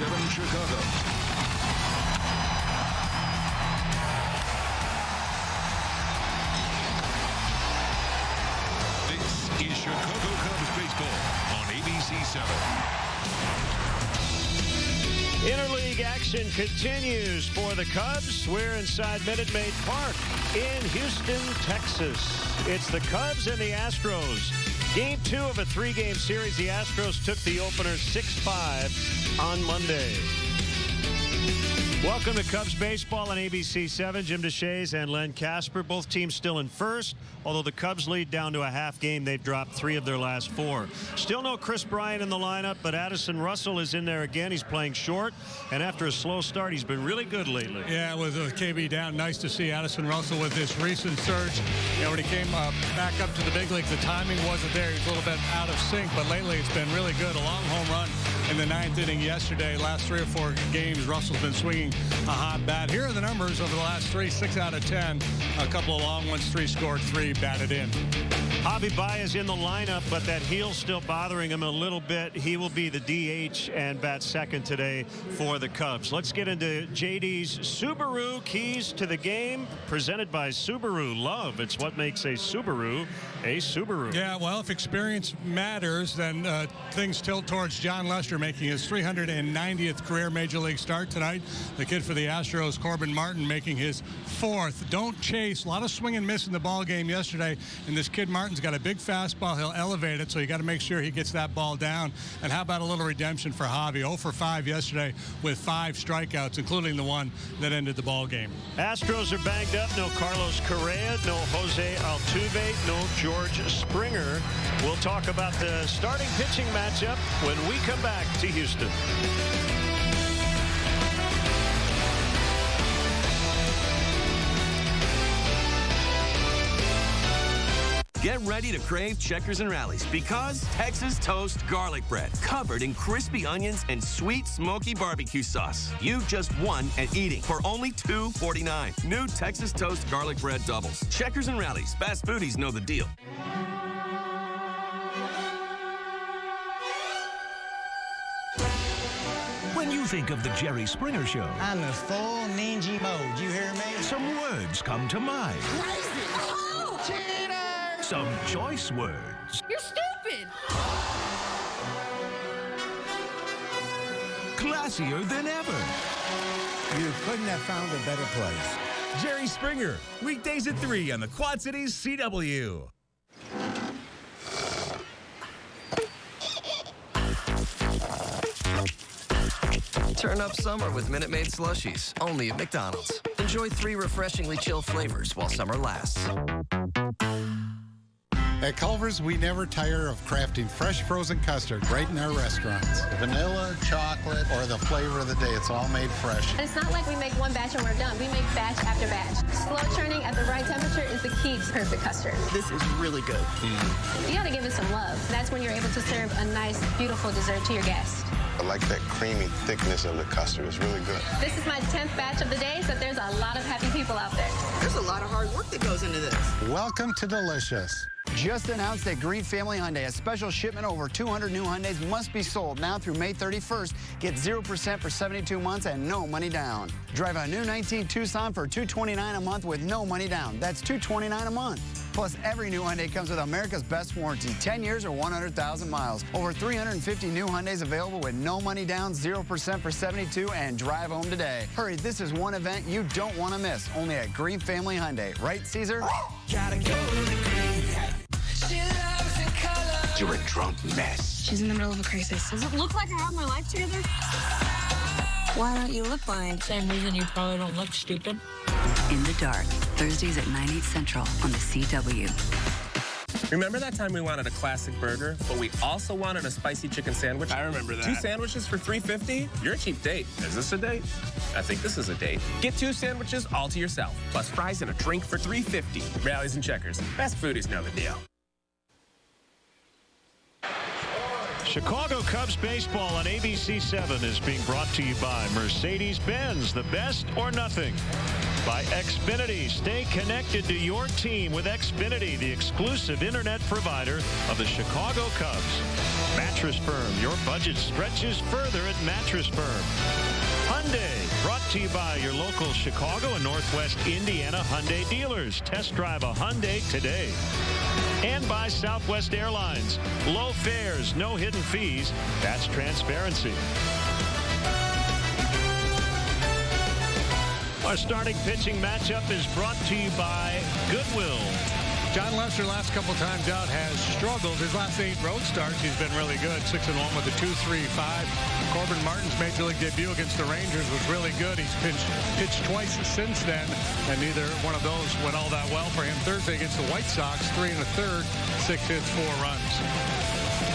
WLS-ABC7 Chicago. This is Chicago Cubs baseball on ABC7. Interleague action continues for the Cubs. We're inside Minute Maid Park in Houston, Texas. It's the Cubs and the Astros. Game 2 of a 3-game series. The Astros took the opener 6-5 on Monday. Welcome to Cubs baseball on ABC7. Jim DeShays and Len Casper. Both teams still in first. Although the Cubs lead down to a half game, they've dropped 3 of their last 4. Still no Chris Bryant in the lineup, but Addison Russell is in there again. He's playing short, and after a slow start, he's been really good lately. Yeah, with KB down, nice to see Addison Russell with this recent surge. You know, when he came back up to the big leagues, the timing wasn't there. He was a little bit out of sync, but lately it's been really good. A long home run in the 9th inning yesterday. Last 3 or 4 games, Russell's been swinging a hot bat. Here are the numbers over the last 3, 6 out of 10. A couple of long ones, 3 scored, 3 batted in. Javi Baez in the lineup, but that heel's still bothering him a little bit. He will be the DH and bat second today for the Cubs. Let's get into JD's Subaru Keys to the Game, presented by Subaru. Love, it's what makes a Subaru a Subaru. Yeah, well, if experience matters, then things tilt towards John Lester making his 390th career Major League start tonight. The kid for the Astros, Corbin Martin, making his 4th. Don't chase. A lot of swing and miss in the ball game yesterday, and this kid Martin's got a big fastball. He'll elevate it, so you got to make sure he gets that ball down. And how about a little redemption for Javi? 0 for 5 yesterday with 5 strikeouts, including the one that ended the ball game. Astros are banged up. No Carlos Correa, no Jose Altuve, no George Springer. We'll talk about the starting pitching matchup when we come back to Houston. Get ready to crave Checkers and Rallies because Texas Toast Garlic Bread, covered in crispy onions and sweet smoky barbecue sauce. You just won at eating for only $2.49. New Texas Toast Garlic Bread doubles. Checkers and Rallies. Fast foodies know the deal. When you think of the Jerry Springer Show, I'm in full ninja mode. You hear me? some words come to mind. Crazy! Oh! Cheater! Some choice words. You're stupid! Classier than ever. You couldn't have found a better place. Jerry Springer, weekdays at 3 on the Quad Cities CW. Turn up summer with Minute Maid slushies, only at McDonald's. Enjoy 3 refreshingly chill flavors while summer lasts. At Culver's, we never tire of crafting fresh frozen custard right in our restaurants. Vanilla, chocolate, or the flavor of the day, it's all made fresh. It's not like we make one batch and we're done. We make batch after batch. Slow churning at the right temperature is the key to perfect custard. This is really good. You gotta give it some love. That's when you're able to serve a nice, beautiful dessert to your guest. I like that creamy thickness of the custard. It's really good. This is my 10th batch of the day, so there's a lot of happy people out there. There's a lot of hard work that goes into this. Welcome to Delicious. Just announced at Green Family Hyundai, a special shipment over 200 new Hyundais must be sold now through May 31st. Get 0% for 72 months and no money down. Drive a new 19 Tucson for $229 a month with no money down. That's $229 a month. Plus, every new Hyundai comes with America's best warranty, 10 years or 100,000 miles. Over 350 new Hyundais available with no money down, 0% for 72, and drive home today. Hurry, this is one event you don't want to miss. Only at Green Family Hyundai. Right, Caesar? Gotta go to Green. She loves in color. You're a drunk mess. She's in the middle of a crisis. Does it look like I have my life together? Why don't you look blind? Same reason you probably don't look stupid. In the Dark, Thursdays at 9, 8 Central on the CW. Remember that time we wanted a classic burger, but we also wanted a spicy chicken sandwich? I remember that. 2 sandwiches for $3.50? You're a cheap date. Is this a date? I think this is a date. Get 2 sandwiches all to yourself, plus fries and a drink for $3.50. Rallies and Checkers. Fast foodies know the deal. Chicago Cubs baseball on ABC7 is being brought to you by Mercedes-Benz, the best or nothing. By Xfinity, stay connected to your team with Xfinity, the exclusive internet provider of the Chicago Cubs. Mattress Firm, your budget stretches further at Mattress Firm. Hyundai, brought to you by your local Chicago and Northwest Indiana Hyundai dealers. Test drive a Hyundai today. And by Southwest Airlines. Low fares, no hidden fees. That's transparency. Our starting pitching matchup is brought to you by Goodwill. John Lester, last couple times out, has struggled. His last 8 road starts, he's been really good. 6-1 with a 2.35. Corbin Martin's major league debut against the Rangers was really good. He's pitched twice since then, and neither one of those went all that well for him. Thursday against the White Sox, 3 1/3, 6 hits, 4 runs.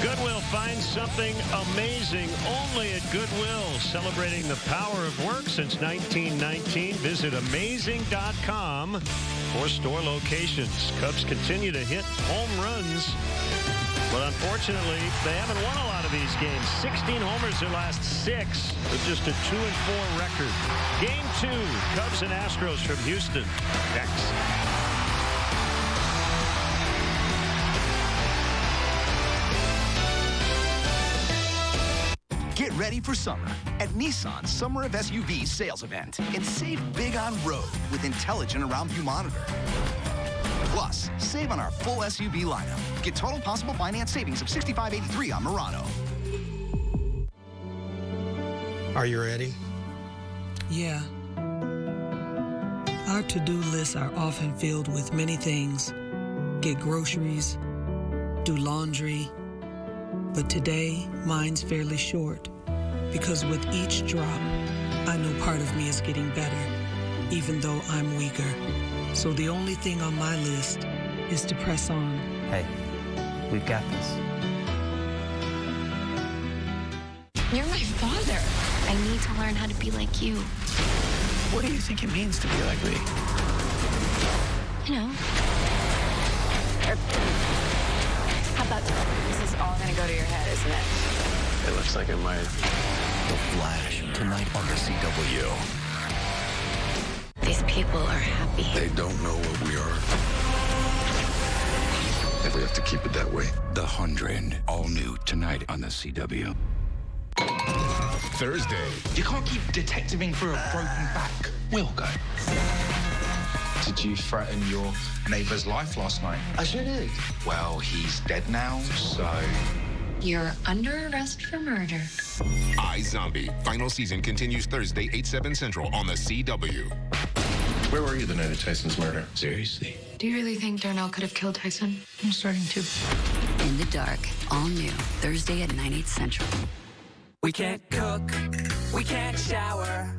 Goodwill, find something amazing only at Goodwill. Celebrating the power of work since 1919. Visit amazing.com for store locations. Cubs continue to hit home runs, but unfortunately, they haven't won a lot of these games. 16 homers their last 6 with just a 2-4 record. Game 2, Cubs and Astros from Houston. Next. Get ready for summer at Nissan's Summer of SUVs sales event and save big on road with intelligent around view monitor. Plus, save on our full SUV lineup. Get total possible finance savings of $65.83 on Murano. Are you ready? Yeah. Our to-do lists are often filled with many things. Get groceries, do laundry. But today, mine's fairly short, because with each drop, I know part of me is getting better, even though I'm weaker. So the only thing on my list is to press on. Hey, we've got this. You're my father. I need to learn how to be like you. What do you think it means to be like me? You know. How about this is all gonna go to your head, isn't it? It looks like it might. The Flash, tonight on the CW. these people are happy? They don't know what we are. And we have to keep it that way. The 100, all new tonight on the CW. Thursday. You can't keep detectiving for a broken back. We'll go. Did you threaten your neighbor's life last night? I sure did. Well, he's dead now, so... You're under arrest for murder. iZombie. Final season continues Thursday, 8/7 Central on the CW. Where were you the night of Tyson's murder? Seriously? Do you really think Darnell could have killed Tyson? I'm starting to. In the Dark, all new, Thursday at 9/8 Central. We can't cook, we can't shower.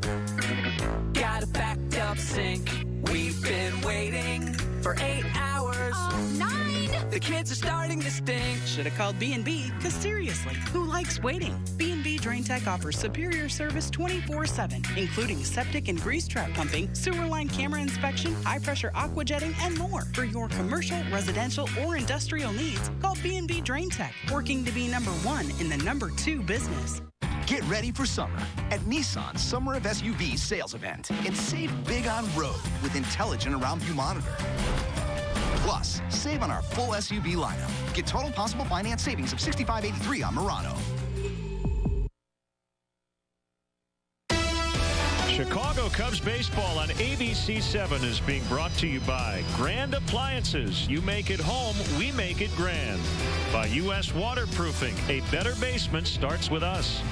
Got a backed up sink. We've been waiting for 8 hours. Oh, 9! The kids are starting to stink. Should have called B&B, because seriously, who likes waiting? B&B Drain Tech offers superior service 24/7, including septic and grease trap pumping, sewer line camera inspection, high-pressure aqua jetting, and more. For your commercial, residential, or industrial needs, call B&B Drain Tech, working to be #1 in the #2 business. Get ready for summer at Nissan's Summer of SUVs sales event and save big on road with intelligent around view monitor. Plus, save on our full SUV lineup. Get total possible finance savings of $65.83 on Murano. Chicago Cubs baseball on ABC7 is being brought to you by Grand Appliances. You make it home, we make it grand. By U.S. Waterproofing, a better basement starts with us.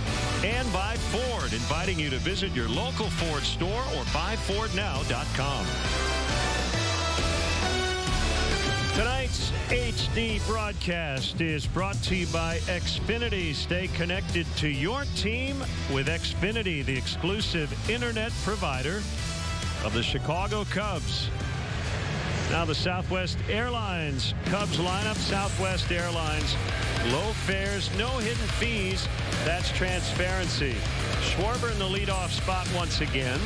And by Ford, inviting you to visit your local Ford store or buyfordnow.com. Tonight's HD broadcast is brought to you by Xfinity. Stay connected to your team with Xfinity, the exclusive internet provider of the Chicago Cubs. Now the Southwest Airlines Cubs lineup. Southwest Airlines, low fares, no hidden fees. That's transparency. Schwarber in the leadoff spot once again.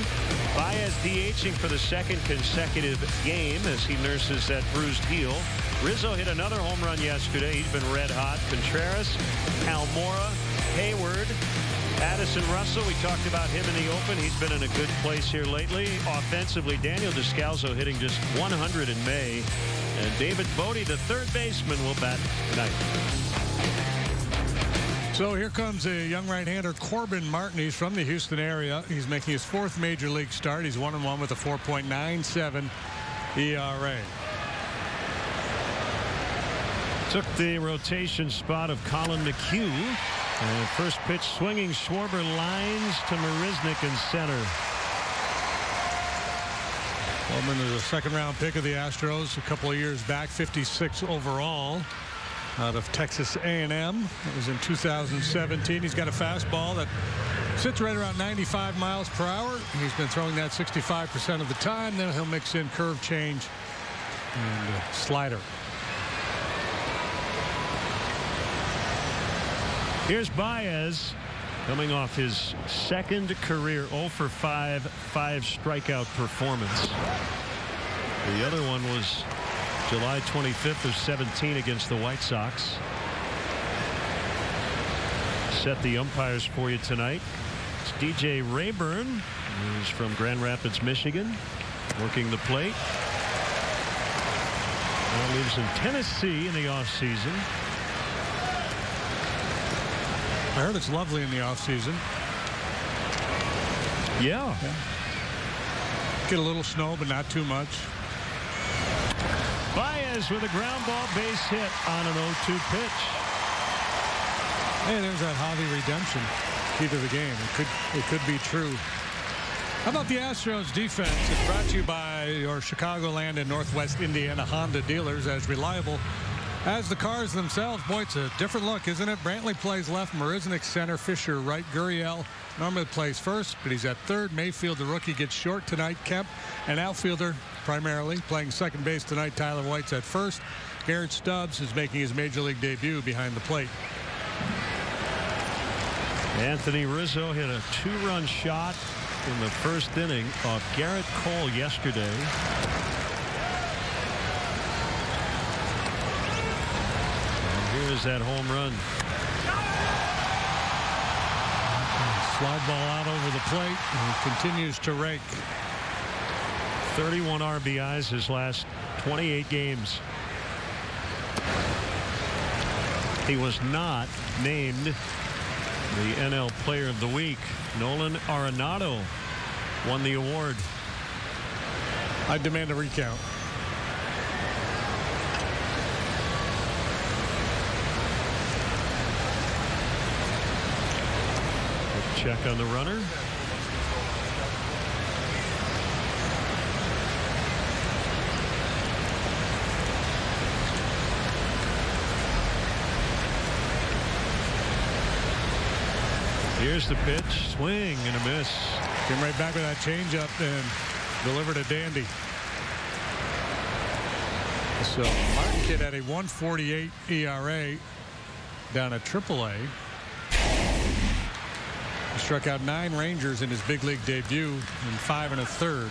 Baez DHing for the second consecutive game as he nurses that bruised heel. Rizzo hit another home run yesterday. He's been red hot. Contreras, Almora, Hayward, Addison Russell. We talked about him in the open. He's been in a good place here lately. Offensively, Daniel Descalso hitting just 100 in May. And David Bodie, the third baseman, will bat tonight. So here comes a young right-hander, Corbin Martin. He's from the Houston area. He's making his 4th major league start. He's 1-1 with a 4.97 ERA. Took the rotation spot of Colin McHugh. And first pitch swinging, Schwarber lines to Marisnick in center. Coleman is a second-round pick of the Astros a couple of years back, 56 overall. Out of Texas A&M. That was in 2017. He's got a fastball that sits right around 95 miles per hour. He's been throwing that 65% of the time. Then he'll mix in curve change and slider. Here's Baez coming off his second career 0 for 5 strikeout performance. The other one was July 25th of 17 against the White Sox. Set the umpires for you tonight. It's DJ Rayburn, who's from Grand Rapids, Michigan, working the plate. Now lives in Tennessee in the offseason. I heard it's lovely in the offseason. Yeah. Get a little snow, but not too much. Baez with a ground ball base hit on an 0-2 pitch. Hey, there's that Javi redemption key to the game. It could be true. How about the Astros defense? It's brought to you by your Chicagoland and Northwest Indiana Honda dealers, as reliable as the cars themselves. Boy, it's a different look, isn't it? Brantley plays left, Marisnick center, Fisher right, Gurriel normally plays first, but he's at third. Mayfield, the rookie, gets short tonight. Kemp, an outfielder primarily, playing second base tonight. Tyler White's at first. Garrett Stubbs is making his major league debut behind the plate. Anthony Rizzo hit a 2-run shot in the first inning off Garrett Cole yesterday. And here's that home run. Slide ball out over the plate, and he continues to rake. 31 RBIs his last 28 games. He was not named the NL Player of the Week. Nolan Arenado won the award. I demand a recount. Check on the runner. Here's the pitch. Swing and a miss. Came right back with that changeup and delivered a dandy. So Martin Kidd had a 1.48 ERA down at AAA. He struck out 9 Rangers in his big league debut in 5 1/3.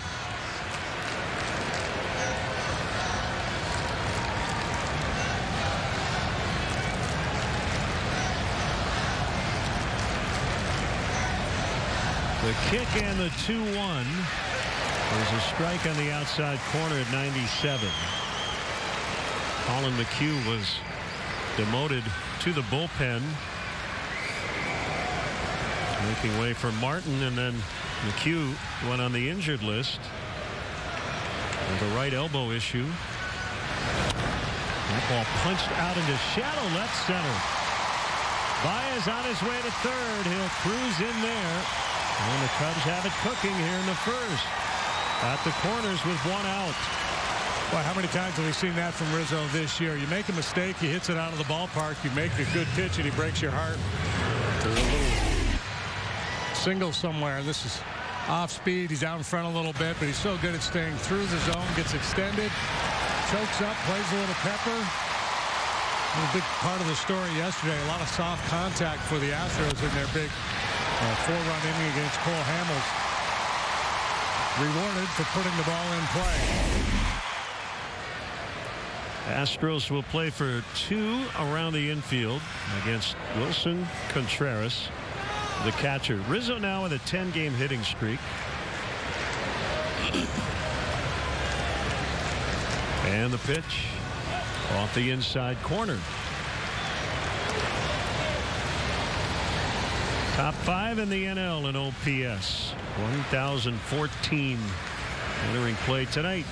The kick and the 2-1. There's a strike on the outside corner at 97. Colin McHugh was demoted to the bullpen, making way for Martin, and then McHugh went on the injured list with a right elbow issue. That ball punched out into shallow left center. Baez on his way to third. He'll cruise in there. And the Cubs have it cooking here in the first. At the corners with 1 out. Boy, how many times have we seen that from Rizzo this year? You make a mistake, he hits it out of the ballpark, you make a good pitch, and he breaks your heart. There's a little single somewhere. This is off speed. He's out in front a little bit, but he's so good at staying through the zone, gets extended, chokes up, plays a little pepper. A big part of the story yesterday, a lot of soft contact for the Astros in their big 4-run inning against Cole Hamels. Rewarded for putting the ball in play. Astros will play for 2 around the infield against Wilson Contreras, the catcher. Rizzo now with a 10-game hitting streak. And the pitch off the inside corner. Top 5 in the NL in OPS. 1,014 entering play tonight.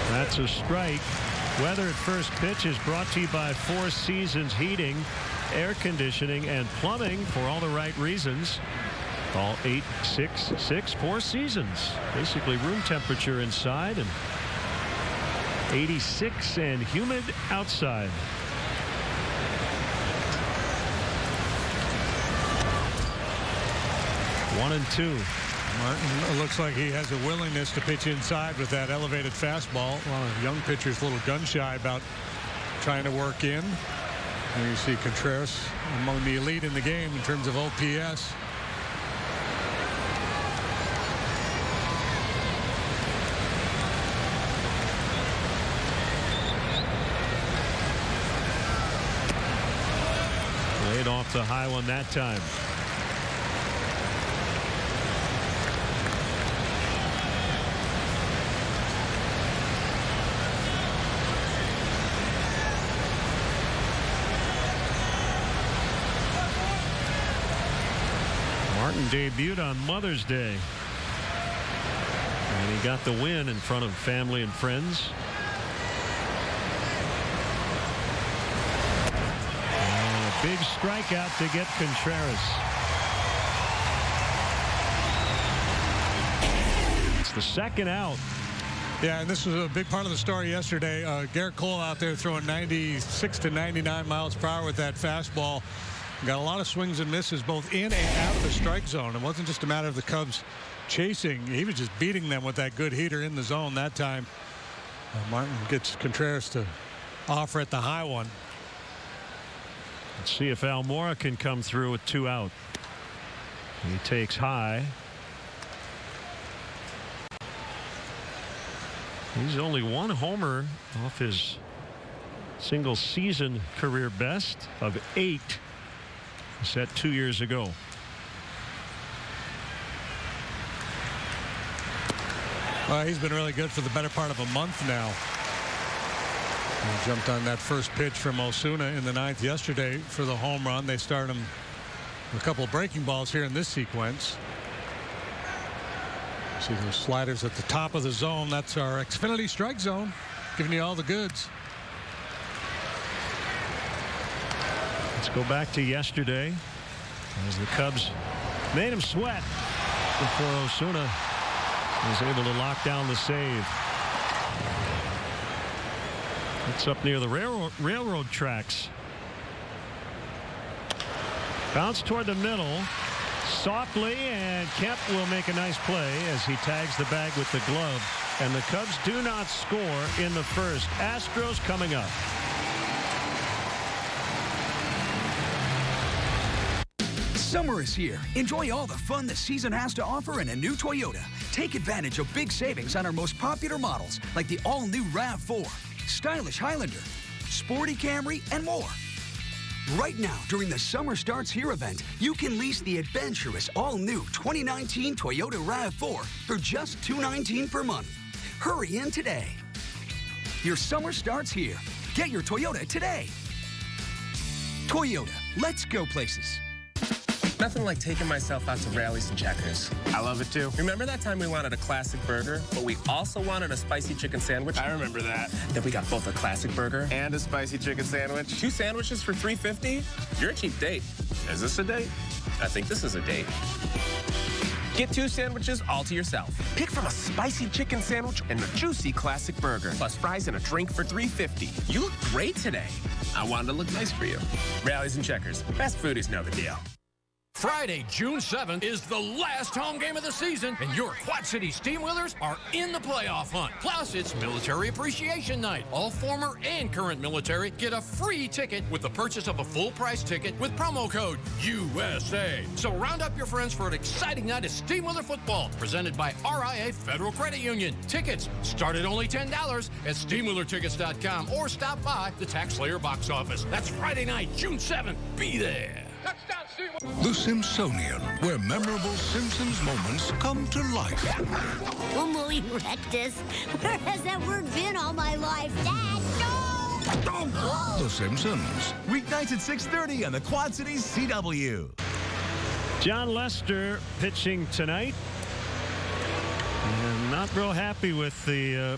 That's a strike. Weather at first pitch is brought to you by Four Seasons Heating, Air Conditioning, and Plumbing for all the right reasons. Call 866 Four Seasons. Basically room temperature inside and 86 and humid outside. One and two. Martin looks like he has a willingness to pitch inside with that elevated fastball. A lot of young pitchers a little gun shy about trying to work in. And you see Contreras among the elite in the game in terms of OPS. Laid off the high one that time. Martin debuted on Mother's Day. And he got the win in front of family and friends. And a big strikeout to get Contreras. It's the second out. Yeah, and this was a big part of the story yesterday. Garrett Cole out there throwing 96 to 99 miles per hour with that fastball. Got a lot of swings and misses both in and out of the strike zone. It wasn't just a matter of the Cubs chasing. He was just beating them with that good heater in the zone that time. Martin gets Contreras to offer at the high one. Let's see if Almora can come through with 2 out. He takes high. He's only 1 homer off his single season career best of 8 set 2 years ago. He's been really good for the better part of a month now. He jumped on that first pitch from Osuna in the 9th yesterday for the home run. They start him with a couple of breaking balls here in this sequence. See those sliders at the top of the zone. That's our Xfinity strike zone, giving you all the goods. Let's go back to yesterday as the Cubs made him sweat before Osuna was able to lock down the save. It's up near the railroad tracks. Bounce toward the middle softly, and Kemp will make a nice play as he tags the bag with the glove, and the Cubs do not score in the first. Astros coming up. Summer is here. Enjoy all the fun the season has to offer in a new Toyota. Take advantage of big savings on our most popular models, like the all-new RAV4, stylish Highlander, sporty Camry, and more. Right now, during the Summer Starts Here event, you can lease the adventurous all-new 2019 Toyota RAV4 for just $219 per month. Hurry in today. Your summer starts here. Get your Toyota today. Toyota, let's go places. Nothing like taking myself out to Rallies and Checkers. I love it too. Remember that time we wanted a classic burger, but we also wanted a spicy chicken sandwich? I remember that. Then we got both a classic burger and a spicy chicken sandwich. 2 sandwiches for $3.50? You're a cheap date. Is this a date? I think this is a date. Get 2 sandwiches all to yourself. Pick from a spicy chicken sandwich and a juicy classic burger, plus fries and a drink for $3.50. You look great today. I wanted to look nice for you. Rallies and Checkers. Best foodies know the deal. Friday, June 7th is the last home game of the season, and your Quad City Steamwheelers are in the playoff hunt. Plus, it's Military Appreciation Night. All former and current military get a free ticket with the purchase of a full-price ticket with promo code USA. So round up your friends for an exciting night of Steamwheeler football, presented by RIA Federal Credit Union. Tickets start at only $10 at SteamwheelerTickets.com or stop by the Tax Slayer box office. That's Friday night, June 7th. Be there. The Simpsonian, where memorable Simpsons moments come to life. Homo erectus. Where has that word been all my life? Dad, no! The Simpsons. Weeknights at 6:30 on the Quad Cities CW. John Lester pitching tonight. And not real happy with the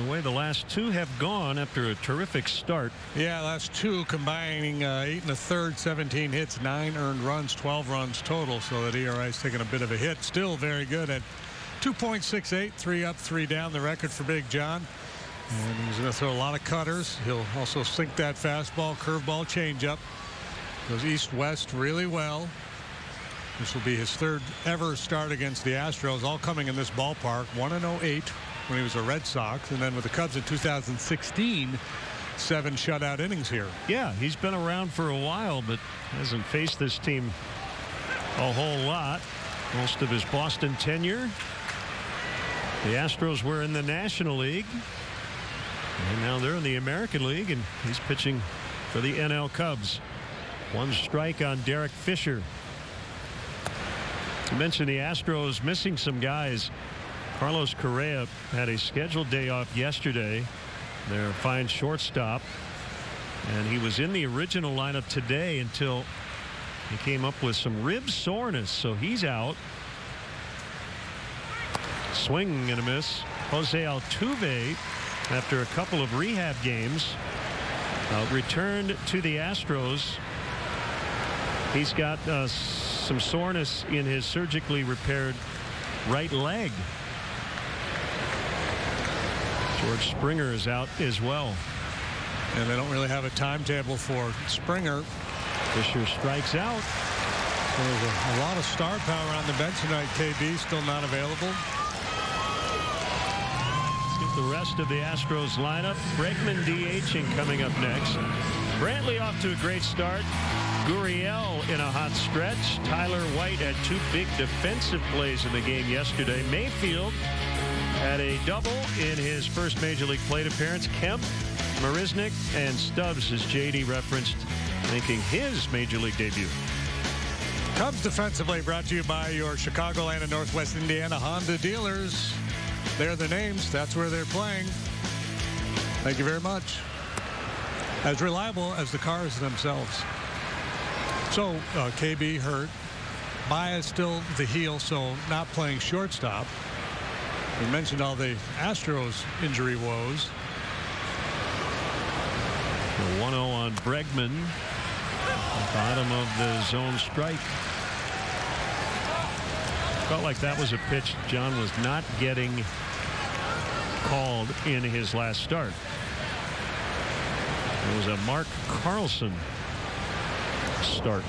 way the last two have gone after a terrific start. Yeah, last two combining 8 1/3, 17 hits, 9 earned runs, 12 runs total. So that ERA's taken a bit of a hit. Still very good at 2.68, 3 up, 3 down. The record for Big John. And he's going to throw a lot of cutters. He'll also sink that fastball, curveball, changeup. Goes east-west really well. This will be his 3rd ever start against the Astros, all coming in this ballpark. 1-08 when he was a Red Sox, and then with the Cubs in 2016, 7 shutout innings here. Yeah, he's been around for a while, but hasn't faced this team a whole lot. Most of his Boston tenure. The Astros were in the National League, and now they're in the American League, and he's pitching for the NL Cubs. 1 strike on Derek Fisher. You mentioned the Astros missing some guys. Carlos Correa had a scheduled day off yesterday. Their fine shortstop, and he was in the original lineup today until he came up with some rib soreness, so he's out. Swing and a miss. Jose Altuve, after a couple of rehab games, returned to the Astros. He's got some soreness in his surgically repaired right leg. George Springer is out as well. And they don't really have a timetable for Springer. Fisher strikes out. There's a lot of star power on the bench tonight. KB still not available. Let's get the rest of the Astros lineup. Bregman DHing coming up next. Brantley off to a great start. Gurriel in a hot stretch. Tyler White had 2 big defensive plays in the game yesterday. Mayfield had a double in his first Major League plate appearance. Kemp, Marisnick, and Stubbs, as JD referenced, making his Major League debut. Cubs defensively brought to you by your Chicagoland and Northwest Indiana Honda dealers. They're the names. That's where they're playing. Thank you very much. As reliable as the cars themselves. So KB hurt. Baez still the heel, so not playing shortstop. We mentioned all the Astros injury woes. The 1-0 on Bregman. Bottom of the zone strike. Felt like that was a pitch John was not getting called in his last start. It was a Mark Carlson start.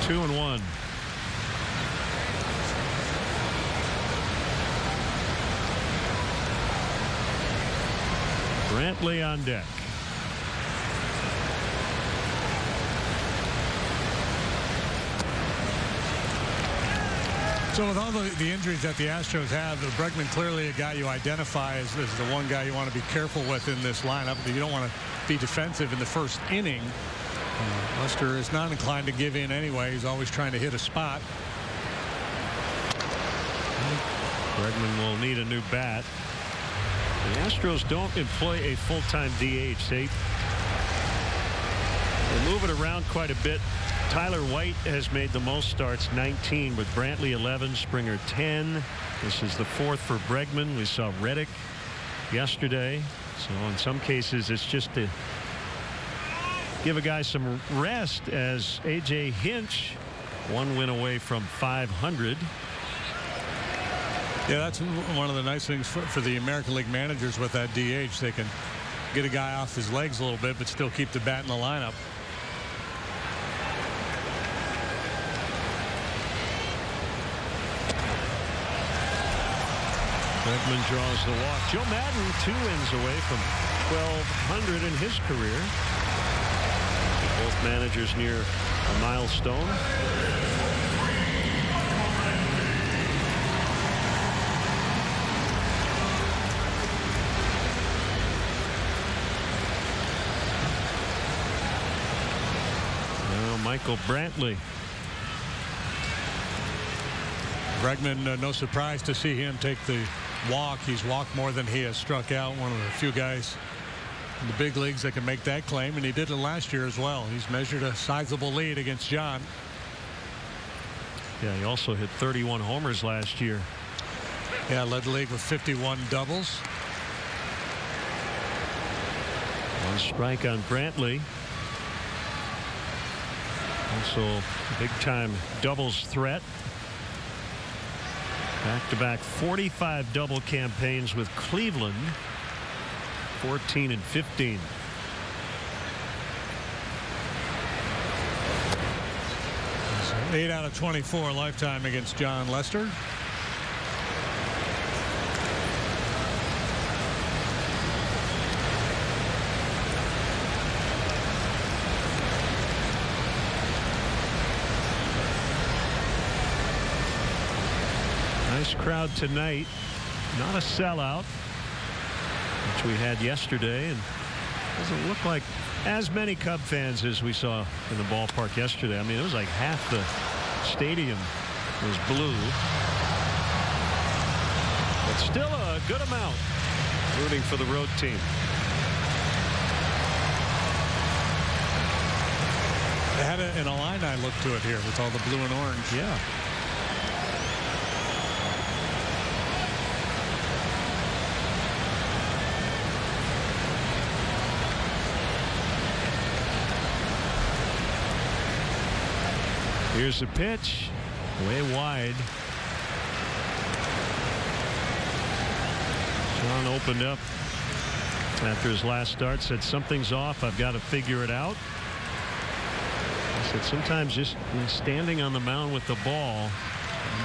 Two and one. Brantley on deck. So with all the injuries that the Astros have, Bregman clearly a guy you identify as the one guy you want to be careful with in this lineup. You don't want to be defensive in the first inning. Lester is not inclined to give in anyway. He's always trying to hit a spot. Bregman will need a new bat. The Astros don't employ a full-time DH. They move it around quite a bit. Tyler White has made the most starts, 19, with Brantley 11, Springer 10. This is the 4th for Bregman. We saw Reddick yesterday. So in some cases, it's just to give a guy some rest, as A.J. Hinch, 1 win away from 500. Yeah, that's one of the nice things for the American League managers with that DH. They can get a guy off his legs a little bit, but still keep the bat in the lineup. Bregman draws the walk. Joe Madden 2 wins away from 1,200 in his career. Both managers near a milestone. Now Michael Brantley. Bregman, no surprise to see him take the walk. He's walked more than he has struck out. One of the few guys in the big leagues that can make that claim, and he did it last year as well. He's measured a sizable lead against John. Yeah, he also hit 31 homers last year. Yeah, led the league with 51 doubles. One strike on Brantley. Also a big-time doubles threat. Back-to-back 45 double campaigns with Cleveland. 14 and 15. So 8 out of 24 lifetime against John Lester. Nice crowd tonight. Not a sellout, which we had yesterday, and doesn't look like as many Cub fans as we saw in the ballpark yesterday. I mean, it was like half the stadium was blue, but still a good amount rooting for the road team. They had an Illini look to it here with all the blue and orange. Yeah. Here's a pitch, way wide. John opened up after his last start, said something's off, I've got to figure it out. He said sometimes just standing on the mound with the ball,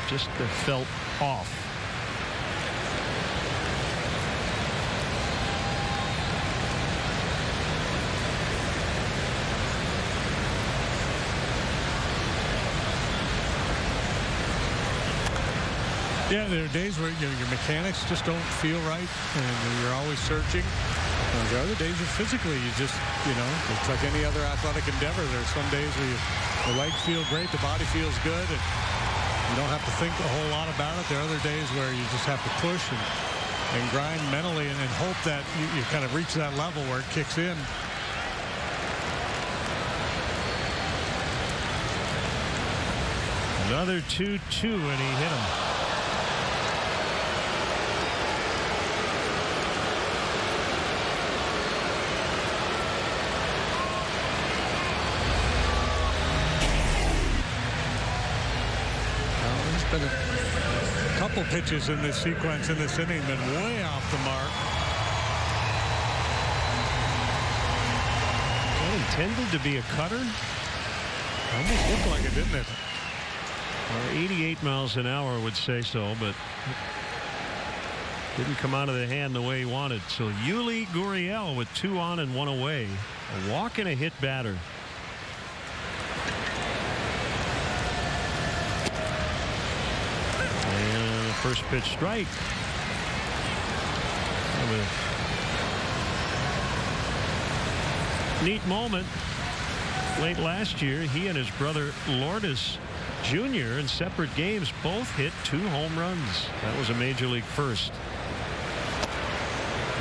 just felt off. Yeah, there are days where your mechanics just don't feel right, and you're always searching. There are other days where physically you just, it's like any other athletic endeavor. There are some days where the legs feel great, the body feels good, and you don't have to think a whole lot about it. There are other days where you just have to push and grind mentally and hope that you kind of reach that level where it kicks in. Another 2-2, and he hit him. Been a couple pitches in this sequence in this inning been way off the mark. Well, intended to be a cutter. Almost looked like it, didn't it? Or 88 miles an hour would say so, but didn't come out of the hand the way he wanted. So Yuli Gurriel with 2 on and 1 away. A walk and a hit batter. First pitch strike. Neat moment. Late last year, he and his brother Lourdes Jr. in separate games both hit 2 home runs. That was a major league first.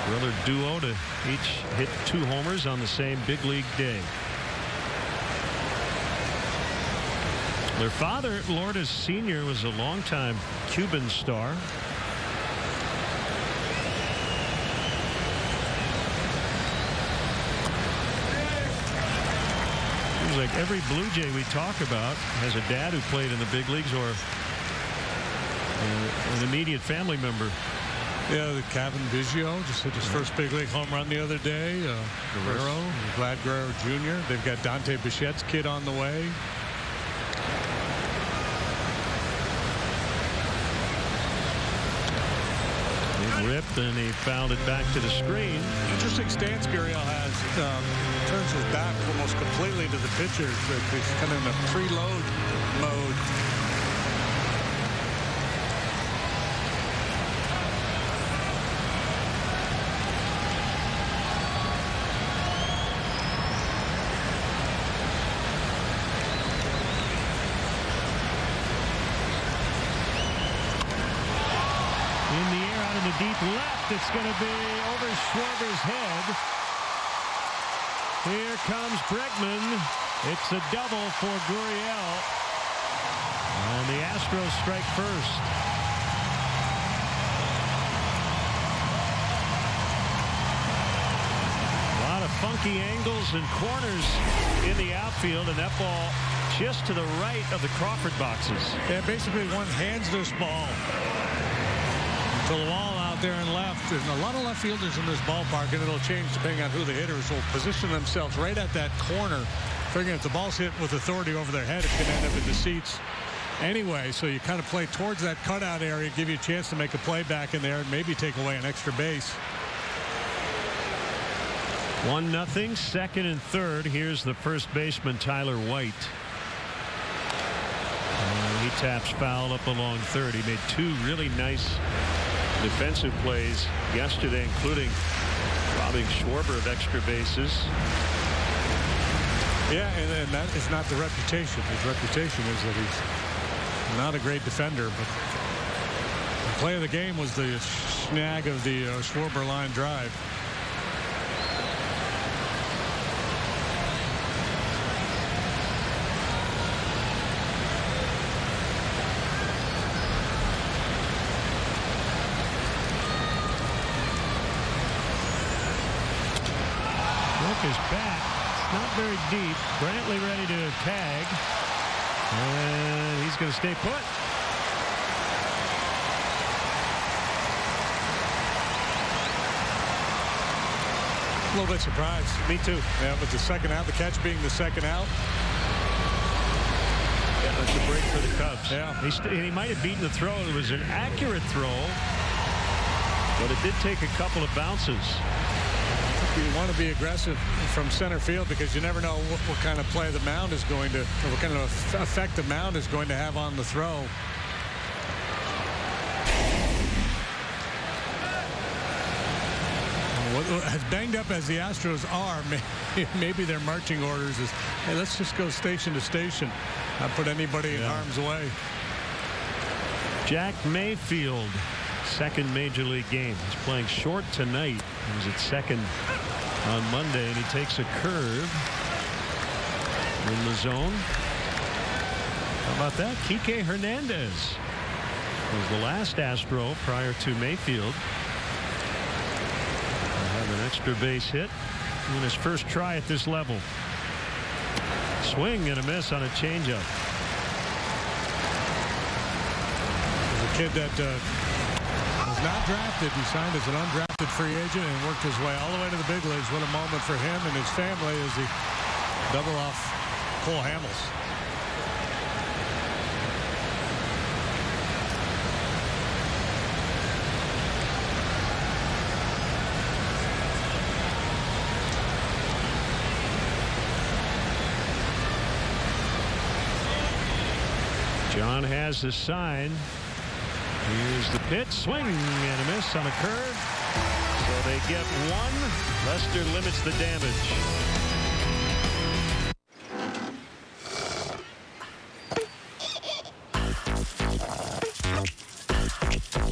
Brother duo to each hit 2 homers on the same big league day. Their father, Lourdes Sr., was a longtime Cuban star. Seems like every Blue Jay we talk about has a dad who played in the big leagues or An immediate family member. Yeah, the Kevin Biggio just hit his first big league home run the other day. Guerrero, Vlad Guerrero Jr. They've got Dante Bichette's kid on the way. He ripped and he fouled it back to the screen. Interesting stance Gurriel has. Turns his back almost completely to the pitcher. He's kind of in a preload mode. Deep left, it's going to be over Schwarber's head. Here comes Bregman. It's a double for Gurriel. And the Astros strike first. A lot of funky angles and corners in the outfield, and that ball just to the right of the Crawford boxes. Yeah, basically one hands this ball to the wall out there and left. There's a lot of left fielders in this ballpark, and it'll change depending on who the hitters will position themselves right at that corner, figuring if the ball's hit with authority over their head, it can end up in the seats anyway. So you kind of play towards that cutout area, give you a chance to make a play back in there and maybe take away an extra base. 1-0, second and third. Here's the first baseman, Tyler White. He taps foul up along third. He made two really nice defensive plays yesterday, including robbing Schwarber of extra bases. Yeah, and that is not the reputation. His reputation is that he's not a great defender, but the play of the game was the snag of the Schwarber line drive. Is back. It's not very deep. Brantley ready to tag. And he's going to stay put. A little bit surprised. Me too. Yeah, but the second out, the catch being the second out. Yeah, that's a break for the Cubs. Yeah. He might have beaten the throw. It was an accurate throw, but it did take a couple of bounces. You want to be aggressive from center field because you never know what kind of play the mound is going to, or what kind of effect the mound is going to have on the throw. As banged up as the Astros are, maybe their marching orders is, hey, let's just go station to station, not put anybody in harm's way. Jack Mayfield, second major league game. He's playing short tonight. He was at second on Monday, and he takes a curve in the zone. How about that? Kike Hernandez was the last Astro prior to Mayfield. He'll have an extra base hit in his first try at this level. Swing and a miss on a changeup. The kid that was not drafted. He signed as an undrafted free agent and worked his way all the way to the big leagues. What a moment for him and his family as he double off Cole Hamels. John has the sign. Here's the pitch, swing and a miss on a curve. So they get one. Lester limits the damage.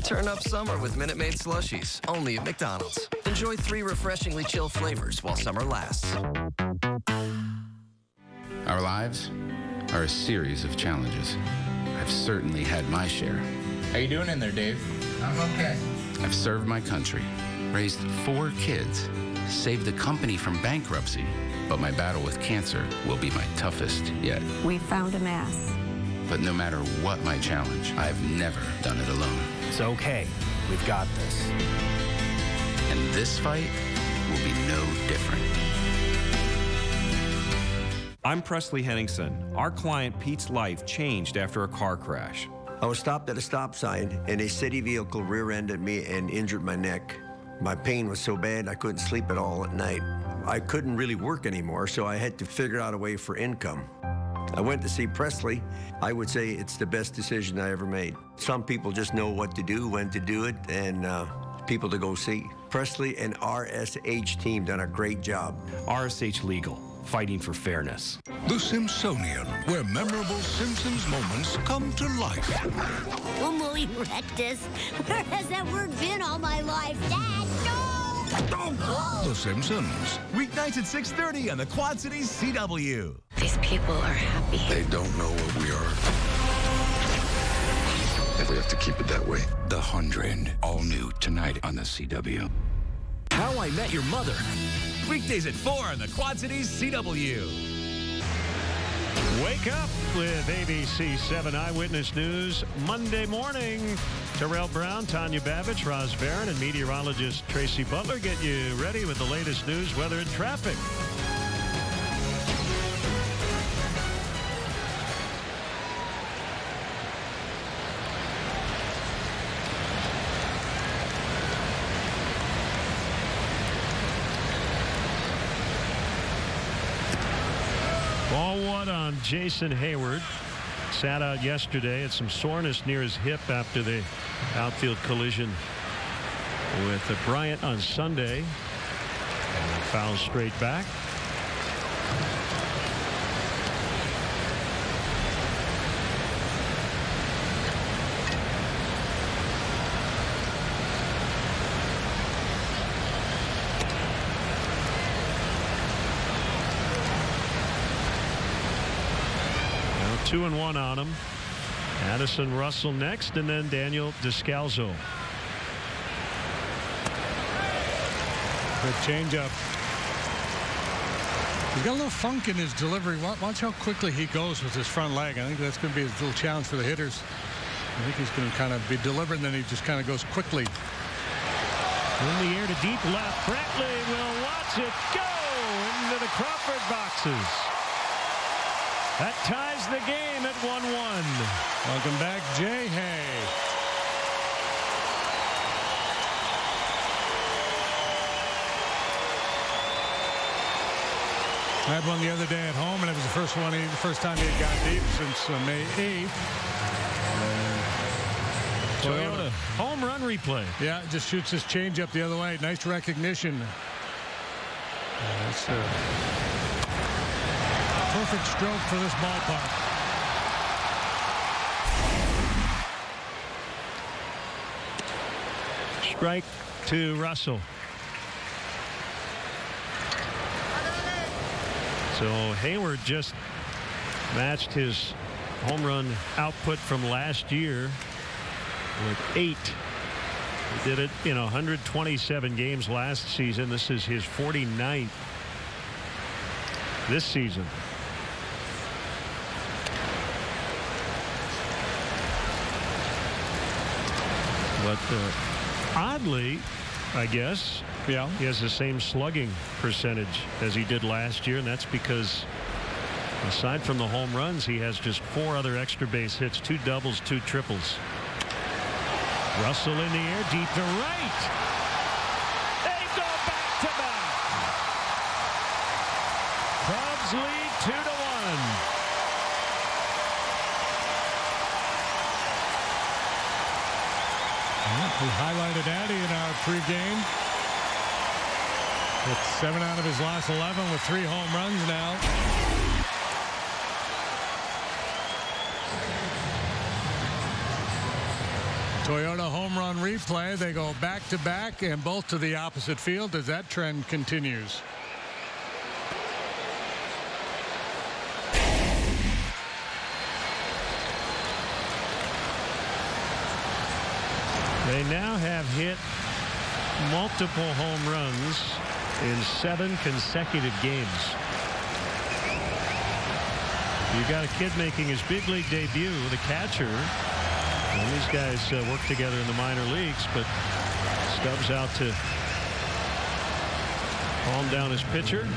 Turn up summer with Minute Maid slushies, only at McDonald's. Enjoy 3 refreshingly chill flavors while summer lasts. Our lives are a series of challenges. I've certainly had my share. How you doing in there, Dave? I'm okay. I've served my country, raised 4 kids, saved the company from bankruptcy, but my battle with cancer will be my toughest yet. We found a mass. But no matter what my challenge, I've never done it alone. It's okay. We've got this. And this fight will be no different. I'm Presley Henningsen. Our client Pete's life changed after a car crash. I was stopped at a stop sign, and a city vehicle rear-ended me and injured my neck. My pain was so bad I couldn't sleep at all at night. I couldn't really work anymore, so I had to figure out a way for income. I went to see Presley. I would say it's the best decision I ever made. Some people just know what to do, when to do it, and people to go see. Presley and RSH team done a great job. RSH Legal, fighting for fairness. The Simpsonian, where memorable Simpsons moments come to life. Homo erectus. Where has that word been all my life, Dad? No! The Simpsons. Weeknights at 6:30 on the Quad Cities CW. These people are happy. They don't know what we are. And we have to keep it that way. The 100. All new tonight on the CW. How I Met Your Mother. Weekdays at 4 on the Quad Cities CW. Wake up with ABC7 Eyewitness News Monday morning. Terrell Brown, Tanya Babich, Roz Barron, and meteorologist Tracy Butler get you ready with the latest news, weather, and traffic. Ball one on Jason Hayward. Sat out yesterday. Had some soreness near his hip after the outfield collision with Bryant on Sunday. And foul straight back. Now 2-1 on him. Addison Russell next, and then Daniel Descalzo. Good changeup. He's got a little funk in his delivery. Watch how quickly he goes with his front leg. I think that's going to be a little challenge for the hitters. I think he's going to kind of be deliberate, and then he just kind of goes quickly. In the air to deep left. Brantley will watch it go into the Crawford boxes. That ties the game at 1-1. Welcome back, Jay Hay. I had one the other day at home, and it was the first time he had gone deep since May 8th. Toyota home run replay. Yeah, just shoots his changeup the other way. Nice recognition. That's a perfect stroke for this ballpark. Strike to Russell. So Hayward just matched his home run output from last year with 8. He did it in 127 games last season. This is his 49th this season. But oddly, I guess, yeah, he has the same slugging percentage as he did last year, and that's because aside from the home runs, he has just 4 other extra base hits, 2 doubles, 2 triples. Russell in the air, deep to right. They go back to back. Cubs lead 2-1. We highlighted Addy in our pregame. With 7 out of his last 11 with 3 home runs now. Toyota home run replay. They go back to back and both to the opposite field as that trend continues. They now have hit multiple home runs in 7 consecutive games. You got a kid making his big league debut, the catcher. And these guys work together in the minor leagues, but Stubbs out to calm down his pitcher.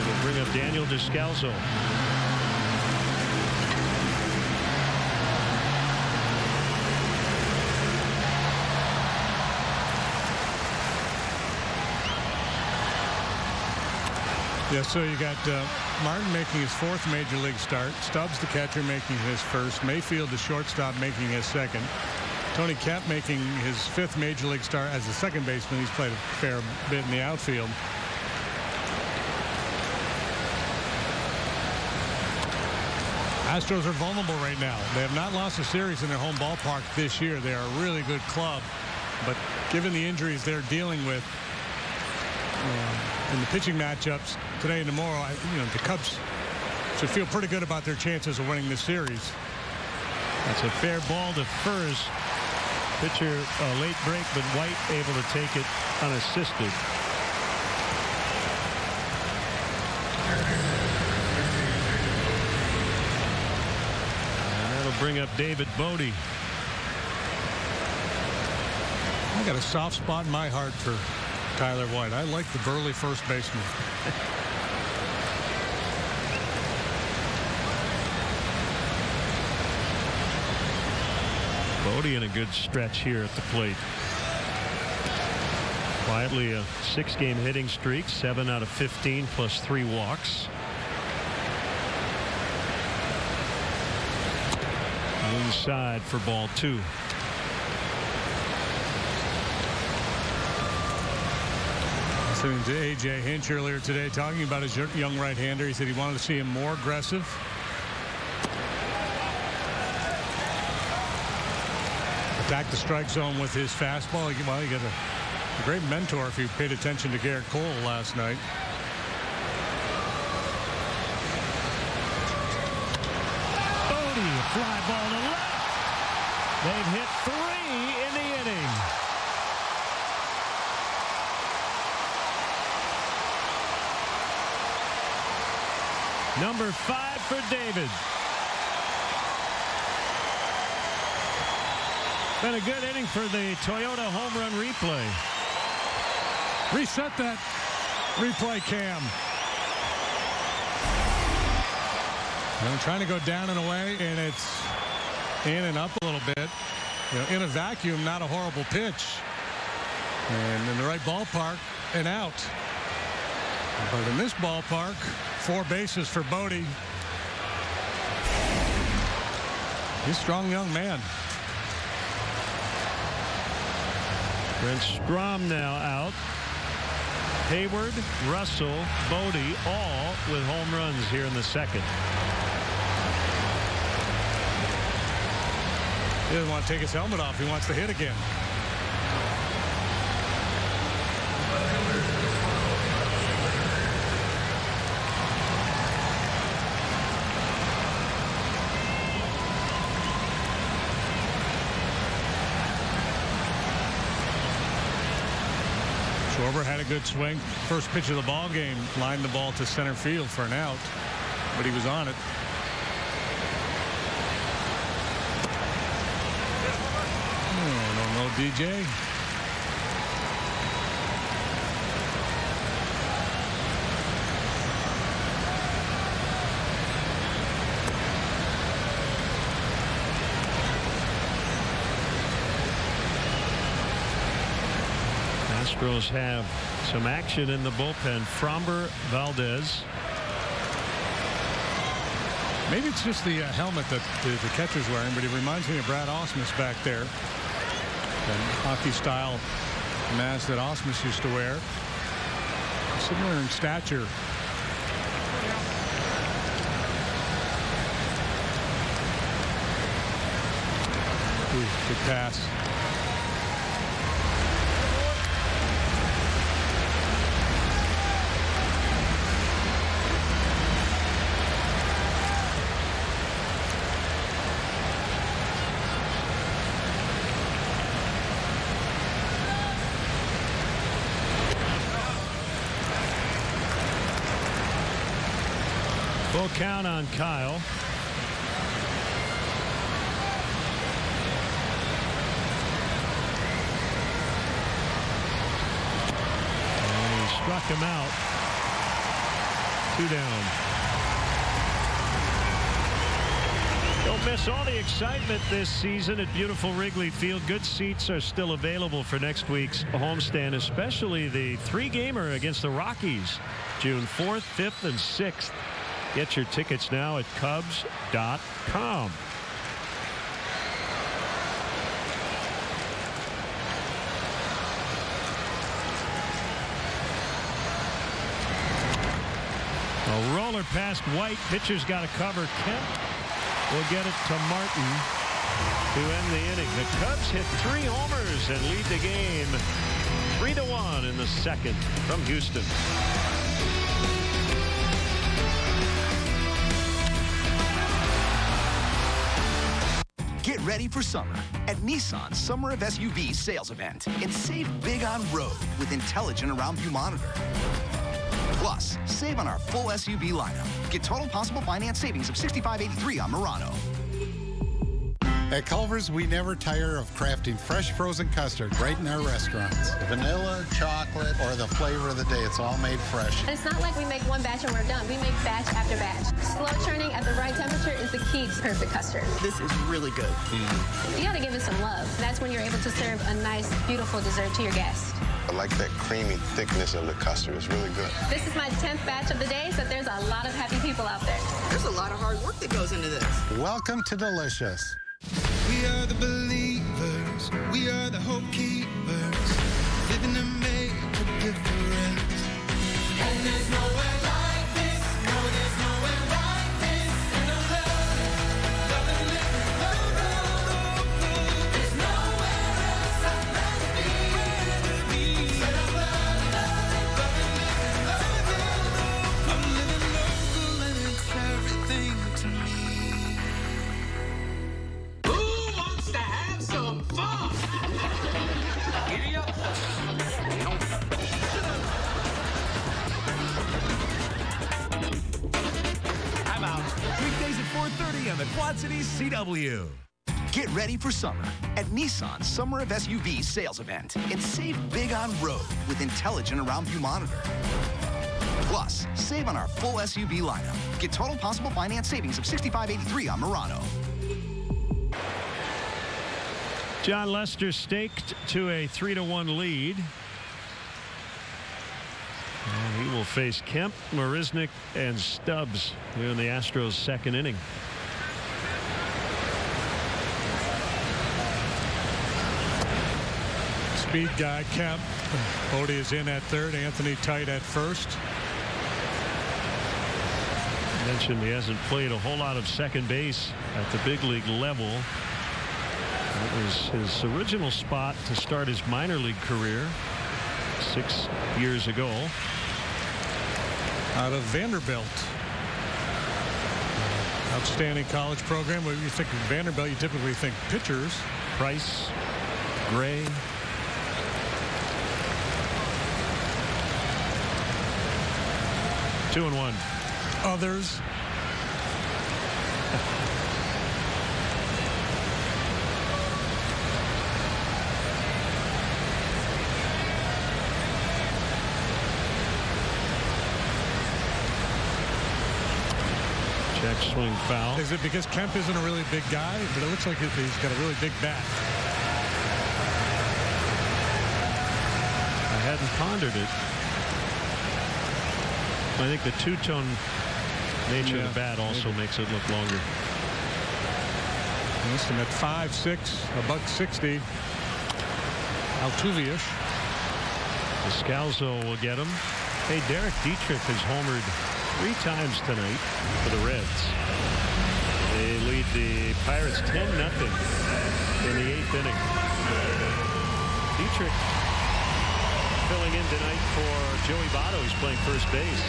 We'll bring up Daniel Descalzo. Yeah, so you got Martin making his 4th major league start. Stubbs, the catcher, making his 1st. Mayfield, the shortstop, making his 2nd. Tony Kemp making his 5th major league start as a second baseman. He's played a fair bit in the outfield. Astros are vulnerable right now. They have not lost a series in their home ballpark this year. They are a really good club, but given the injuries they're dealing with in the pitching matchups today and tomorrow, the Cubs should feel pretty good about their chances of winning this series. That's a fair ball to first. Pitcher, late break, but White able to take it unassisted. And that'll bring up David Bodie. I got a soft spot in my heart for Tyler White. I like the burly first baseman. Bodie in a good stretch here at the plate. Quietly a 6-game hitting streak, 7 out of 15 plus 3 walks. Inside for ball 2. Listening to A.J. Hinch earlier today talking about his young right-hander. He said he wanted to see him more aggressive. Attack the strike zone with his fastball. Well, you got a great mentor if you paid attention to Garrett Cole last night. Bodie, a fly ball to left. They've hit 3 in the inning. Number 5 for David. Been a good inning for the Toyota home run replay. Reset that replay cam. I'm trying to go down and away, and it's in and up a little bit. In a vacuum, not a horrible pitch. And in the right ballpark, an out. But in this ballpark, 4 bases for Bodie. He's a strong young man. Brent Strom now out. Hayward, Russell, Bodie, all with home runs here in the 2nd. He doesn't want to take his helmet off. He wants to hit again. Schwarber had a good swing. First pitch of the ball game, lined the ball to center field for an out, but he was on it. Oh, no, DJ. Astros have some action in the bullpen. Framber, Valdez. Maybe it's just the helmet that the catcher's wearing, but he reminds me of Brad Ausmus back there. That hockey-style mask that Ausmus used to wear. Similar in stature. Ooh, good pass. Full count on Kyle. And he struck him out. 2 down. Don't miss all the excitement this season at beautiful Wrigley Field. Good seats are still available for next week's homestand, especially the 3-gamer against the Rockies, June 4th, 5th, and 6th. Get your tickets now at Cubs.com. A roller past White. Pitcher's got to cover. Kemp will get it to Martin to end the inning. The Cubs hit 3 homers and lead the game 3-1 in the second from Houston. Get ready for summer at Nissan's Summer of SUVs sales event and save big on road with intelligent around view monitor. Plus, save on our full SUV lineup. Get total possible finance savings of $65.83 on Murano. At Culver's, we never tire of crafting fresh frozen custard right in our restaurants. Vanilla, chocolate, or the flavor of the day, it's all made fresh. And it's not like we make one batch and we're done. We make batch after batch. Slow churning at the right temperature is the key to perfect custard. This is really good. You gotta give it some love. That's when you're able to serve a nice, beautiful dessert to your guest. I like that creamy thickness of the custard. It's really good. This is my 10th batch of the day, so there's a lot of happy people out there. There's a lot of hard work that goes into this. Welcome to Delicious. We are the believers. We are the hope keepers. Living to make a difference. And there's nowhere like this. No, there's nowhere like this. And I love and live. There's nowhere else I'd rather be. Said I love and live. I'm living local and it's everything to me. Weekdays at 4:30 on the Quad Cities CW. Get ready for summer at Nissan's Summer of SUVs sales event and save big on road with intelligent around view monitor. Plus, save on our full SUV lineup. Get total possible finance savings of $65.83 on Murano. John Lester staked to a 3-1 lead. And he will face Kemp, Marisnik, and Stubbs here in the Astros' second inning. Speed guy Kemp. Bodie is in at third. Anthony tight at first. I mentioned he hasn't played a whole lot of second base at the big league level. That was his original spot to start his minor league career 6 years ago. Out of Vanderbilt. Outstanding college program. When you think of Vanderbilt, you typically think pitchers. Price, Gray. Two and one. Others. Check swing foul. Is it because Kemp isn't a really big guy? But it looks like he's got a really big bat. I hadn't pondered it. I think the two-tone nature of the bat also makes it look longer. Listen, at 5'6", $160. Altuve-ish. Descalzo will get him. Hey, Derek Dietrich has homered 3 times tonight for the Reds. They lead the Pirates 10-0 in the 8th inning. Dietrich filling in tonight for Joey Votto. He's playing first base.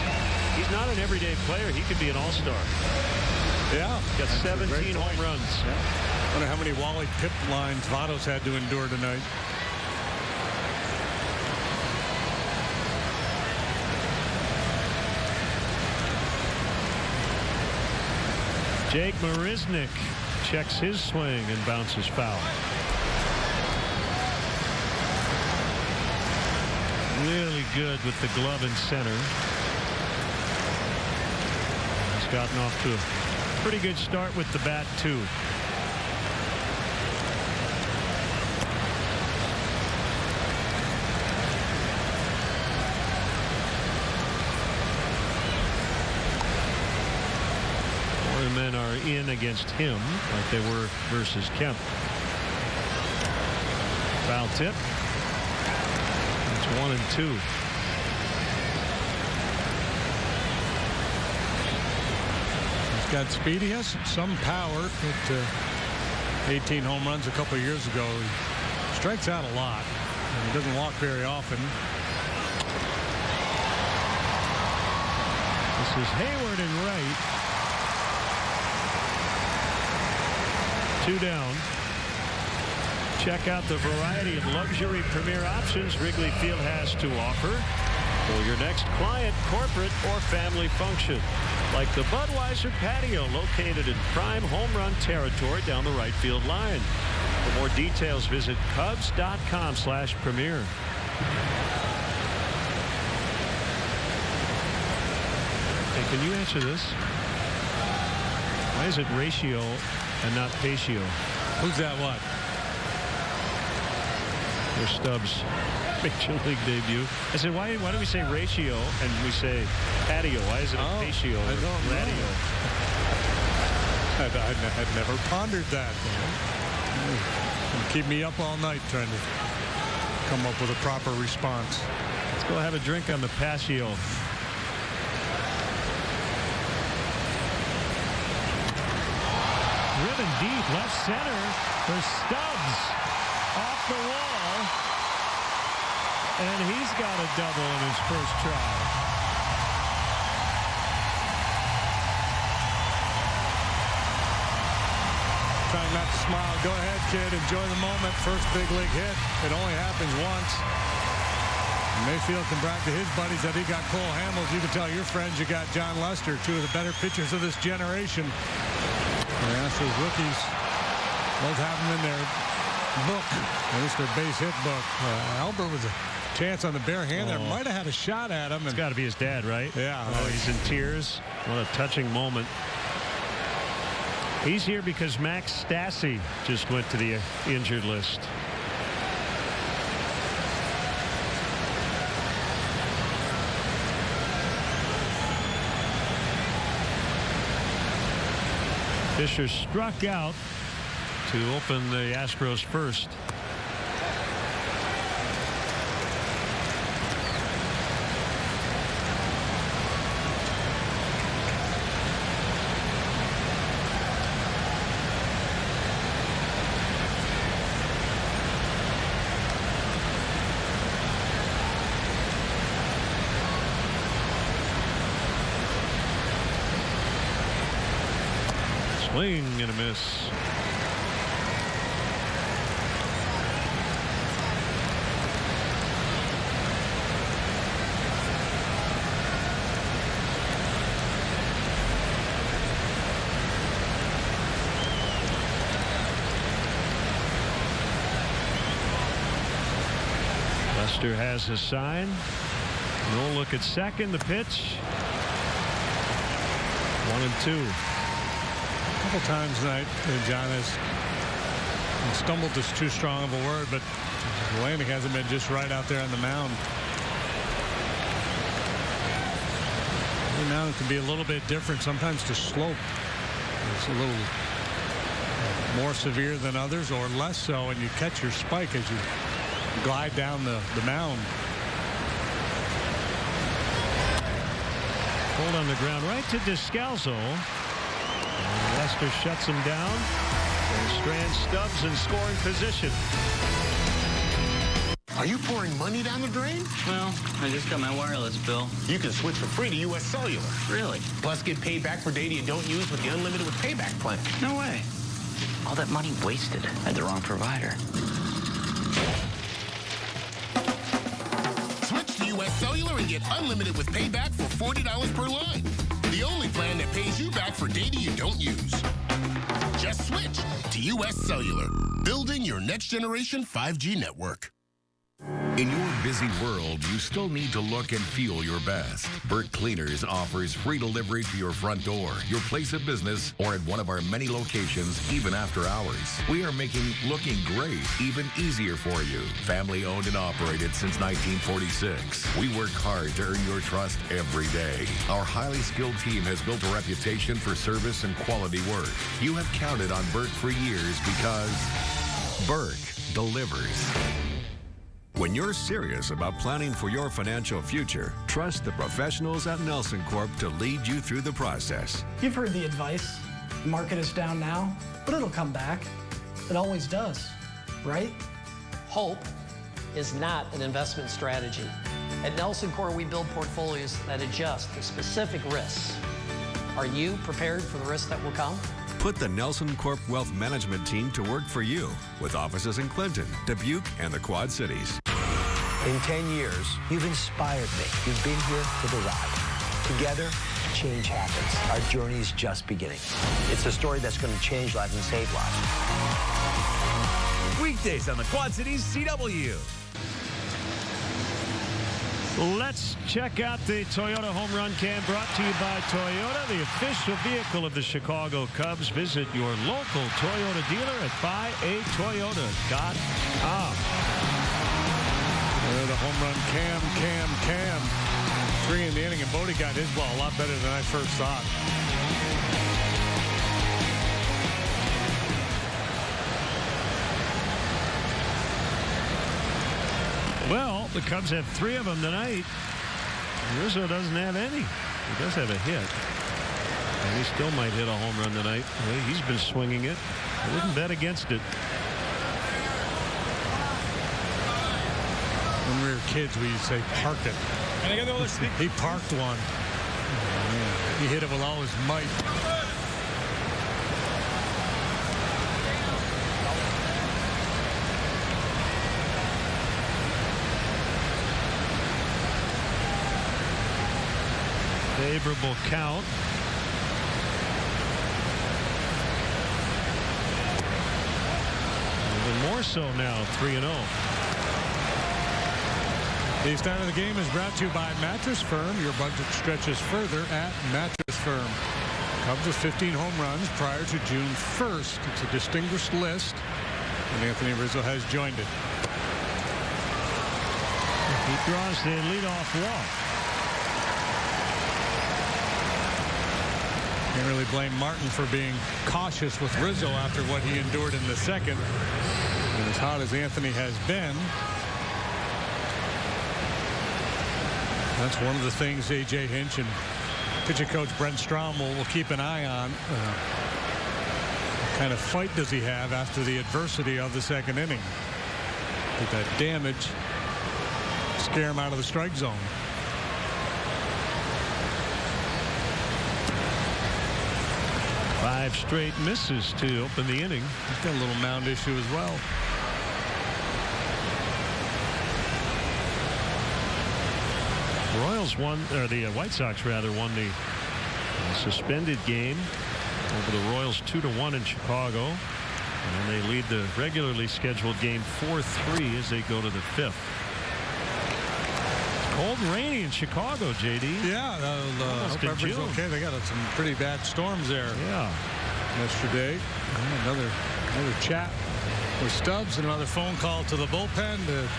He's not an everyday player. He could be an all-star. Yeah. Got 17 home runs. Yeah. I wonder how many Wally Pipp lines Votto's had to endure tonight. Jake Marisnick checks his swing and bounces foul. Really good with the glove in center. He's gotten off to a pretty good start with the bat, too. Men are in against him like they were versus Kemp. Foul tip. It's 1-2. He's got speed. He has some power. 18 home runs a couple of years ago. He strikes out a lot. And he doesn't walk very often. This is Hayward in right. 2 down. Check out the variety of luxury premier options Wrigley Field has to offer for your next client, corporate, or family function. Like the Budweiser patio located in prime home run territory down the right field line. For more details, visit Cubs.com/premier. Hey, can you answer this? Why is it ratio and not patio? Who's that? What? Their Stubbs Major League debut. I said, why do we say ratio and we say patio? Why is it a patio or radio? I'd never pondered that. Keep me up all night trying to come up with a proper response. Let's go have a drink on the patio. Driven deep left center for Stubbs. Off the wall. And he's got a double in his first try. Trying not to smile. Go ahead, kid. Enjoy the moment. First big league hit. It only happens once. Mayfield can brag to his buddies that he got Cole Hamels. You can tell your friends you got John Lester, two of the better pitchers of this generation. The Astros rookies both have them in their book, at least their base hit book. Albert was a chance on the bare hand there. Might have had a shot at him. It's got to be his dad, right? Yeah. Oh, he's in tears. What a touching moment. He's here because Max Stassi just went to the injured list. Fisher struck out to open the Astros first. Swing and a miss. Lester has a sign. No look at second. The pitch. 1-2. A couple times tonight, John has stumbled is too strong of a word, but the landing hasn't been just right out there on the mound. Every mound can be a little bit different. Sometimes the slope is a little more severe than others, or less so, and you catch your spike as you glide down the mound. Hold on the ground right to Descalzo. Lester shuts him down and strands Stubbs in scoring position. Are you pouring money down the drain? Well, I just got my wireless bill. You can switch for free to U.S. Cellular. Really? Plus get paid back for data you don't use with the Unlimited with Payback plan. No way. All that money wasted at the wrong provider. Switch to U.S. Cellular and get Unlimited with Payback for $40 per line. The The only plan that pays you back for data you don't use. Just switch to U.S. Cellular, building your next generation 5G network. In your busy world, you still need to look and feel your best. Burt Cleaners offers free delivery to your front door, your place of business, or at one of our many locations, even after hours. We are making looking great even easier for you. Family owned and operated since 1946. We work hard to earn your trust every day. Our highly skilled team has built a reputation for service and quality work. You have counted on Burt for years because Burt delivers. When you're serious about planning for your financial future, trust the professionals at Nelson Corp to lead you through the process. You've heard the advice. The market is down now, but it'll come back. It always does, right? Hope is not an investment strategy. At Nelson Corp, we build portfolios that adjust to specific risks. Are you prepared for the risks that will come? Put the Nelson Corp Wealth Management team to work for you with offices in Clinton, Dubuque, and the Quad Cities. In 10 years, you've inspired me. You've been here for the ride. Together, change happens. Our journey is just beginning. It's a story that's going to change lives and save lives. Weekdays on the Quad Cities CW. Let's check out the Toyota Home Run Cam brought to you by Toyota, the official vehicle of the Chicago Cubs. Visit your local Toyota dealer at buyatoyota.com. The home run cam. 3 in the inning, and Bodie got his ball a lot better than I first thought. Well, the Cubs have 3 of them tonight. Rizzo doesn't have any. He does have a hit. And he still might hit a home run tonight. He's been swinging it. I wouldn't bet against it. When we were kids, we used to say, park it. He parked one. He hit it with all his might. Favorable count. Even more so now, 3-0. The start of the game is brought to you by Mattress Firm. Your budget stretches further at Mattress Firm. Cubs with 15 home runs prior to June 1st. It's a distinguished list, and Anthony Rizzo has joined it. He draws the leadoff walk. Can't really blame Martin for being cautious with Rizzo after what he endured in the second. And as hot as Anthony has been, that's one of the things A.J. Hinch and pitching coach Brent Strom will keep an eye on. What kind of fight does he have after the adversity of the second inning? Did that damage scare him out of the strike zone? Five straight misses to open the inning. He's got a little mound issue as well. Royals won, or the White Sox rather won the suspended game over the Royals 2-1 in Chicago, and they lead the regularly scheduled game 4-3 as they go to the 5th. Cold and rainy in Chicago, JD. Yeah, hope everybody's okay. They got some pretty bad storms there. Yeah. Yesterday, another chat with Stubbs and another phone call to the bullpen. That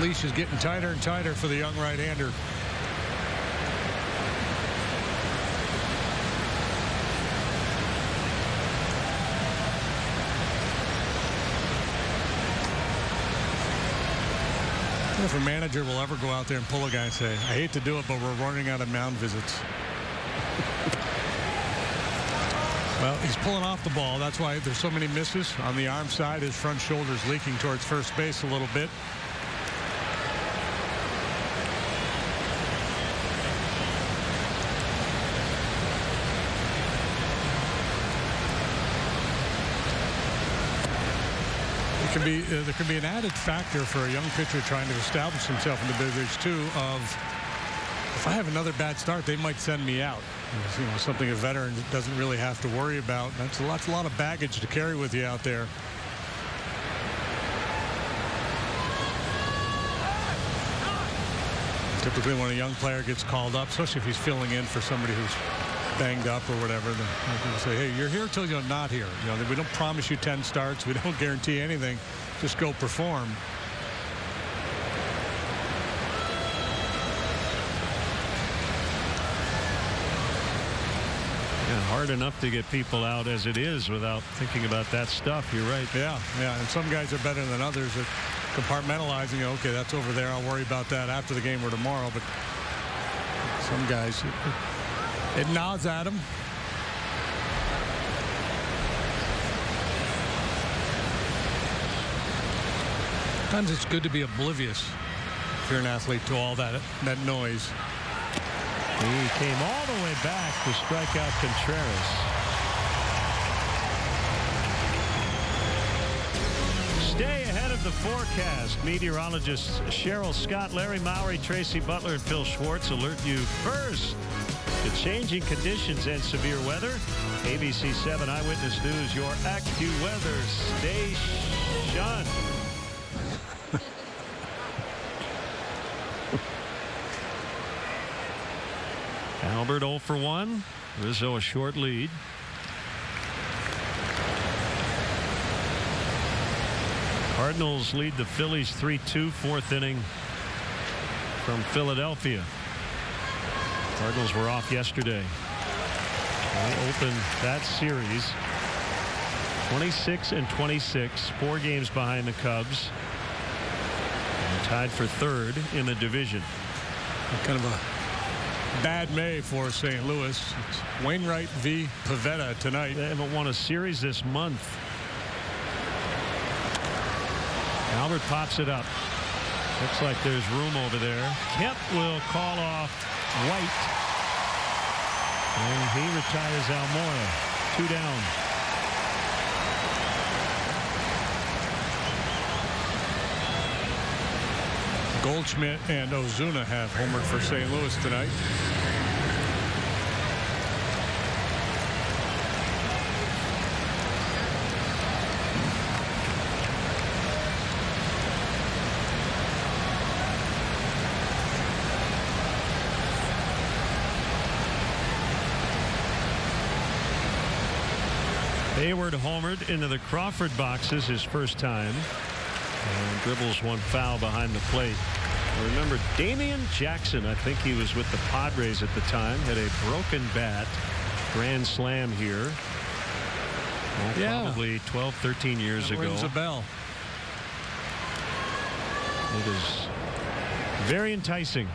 leash is getting tighter and tighter for the young right-hander. If a manager will ever go out there and pull a guy and say, I hate to do it, but we're running out of mound visits. Well, he's pulling off the ball. That's why there's so many misses. On the arm side, his front shoulder's leaking towards first base a little bit. There can be an added factor for a young pitcher trying to establish himself in the big leagues too, of if I have another bad start, they might send me out. You know, something a veteran doesn't really have to worry about. That's a lot of baggage to carry with you out there. Typically, when a young player gets called up, especially if he's filling in for somebody who's banged up or whatever, then they say, hey, you're here till you're not here. You know, we don't promise you 10 starts. We don't guarantee anything. Just go perform. Yeah, hard enough to get people out as it is without thinking about that stuff. You're right. Yeah. And some guys are better than others at compartmentalizing. Okay, that's over there. I'll worry about that after the game or tomorrow. But some guys, it nods at them. Sometimes it's good to be oblivious, if you're an athlete, to all that noise. He came all the way back to strike out Contreras. Stay ahead of the forecast. Meteorologists Cheryl Scott, Larry Mowry, Tracy Butler, and Phil Schwartz alert you first to changing conditions and severe weather. ABC7 Eyewitness News, your AccuWeather station. Albert 0 for 1. Rizzo a short lead. Cardinals lead the Phillies 3-2, fourth inning from Philadelphia. Cardinals were off yesterday. They opened that series 26-26, 4 games behind the Cubs. And tied for third in the division. Kind of a bad May for St. Louis. It's Wainwright v. Pivetta tonight. They haven't won a series this month. Albert pops it up. Looks like there's room over there. Kemp will call off White. And he retires Almora. 2 down. Goldschmidt and Ozuna have homered for St. Louis tonight. Hayward homered into the Crawford boxes his first time. And dribbles one foul behind the plate. Remember, Damian Jackson, I think he was with the Padres at the time, had a broken bat. Grand slam here. Probably 12, 13 years ago. Rings a bell. It is very enticing.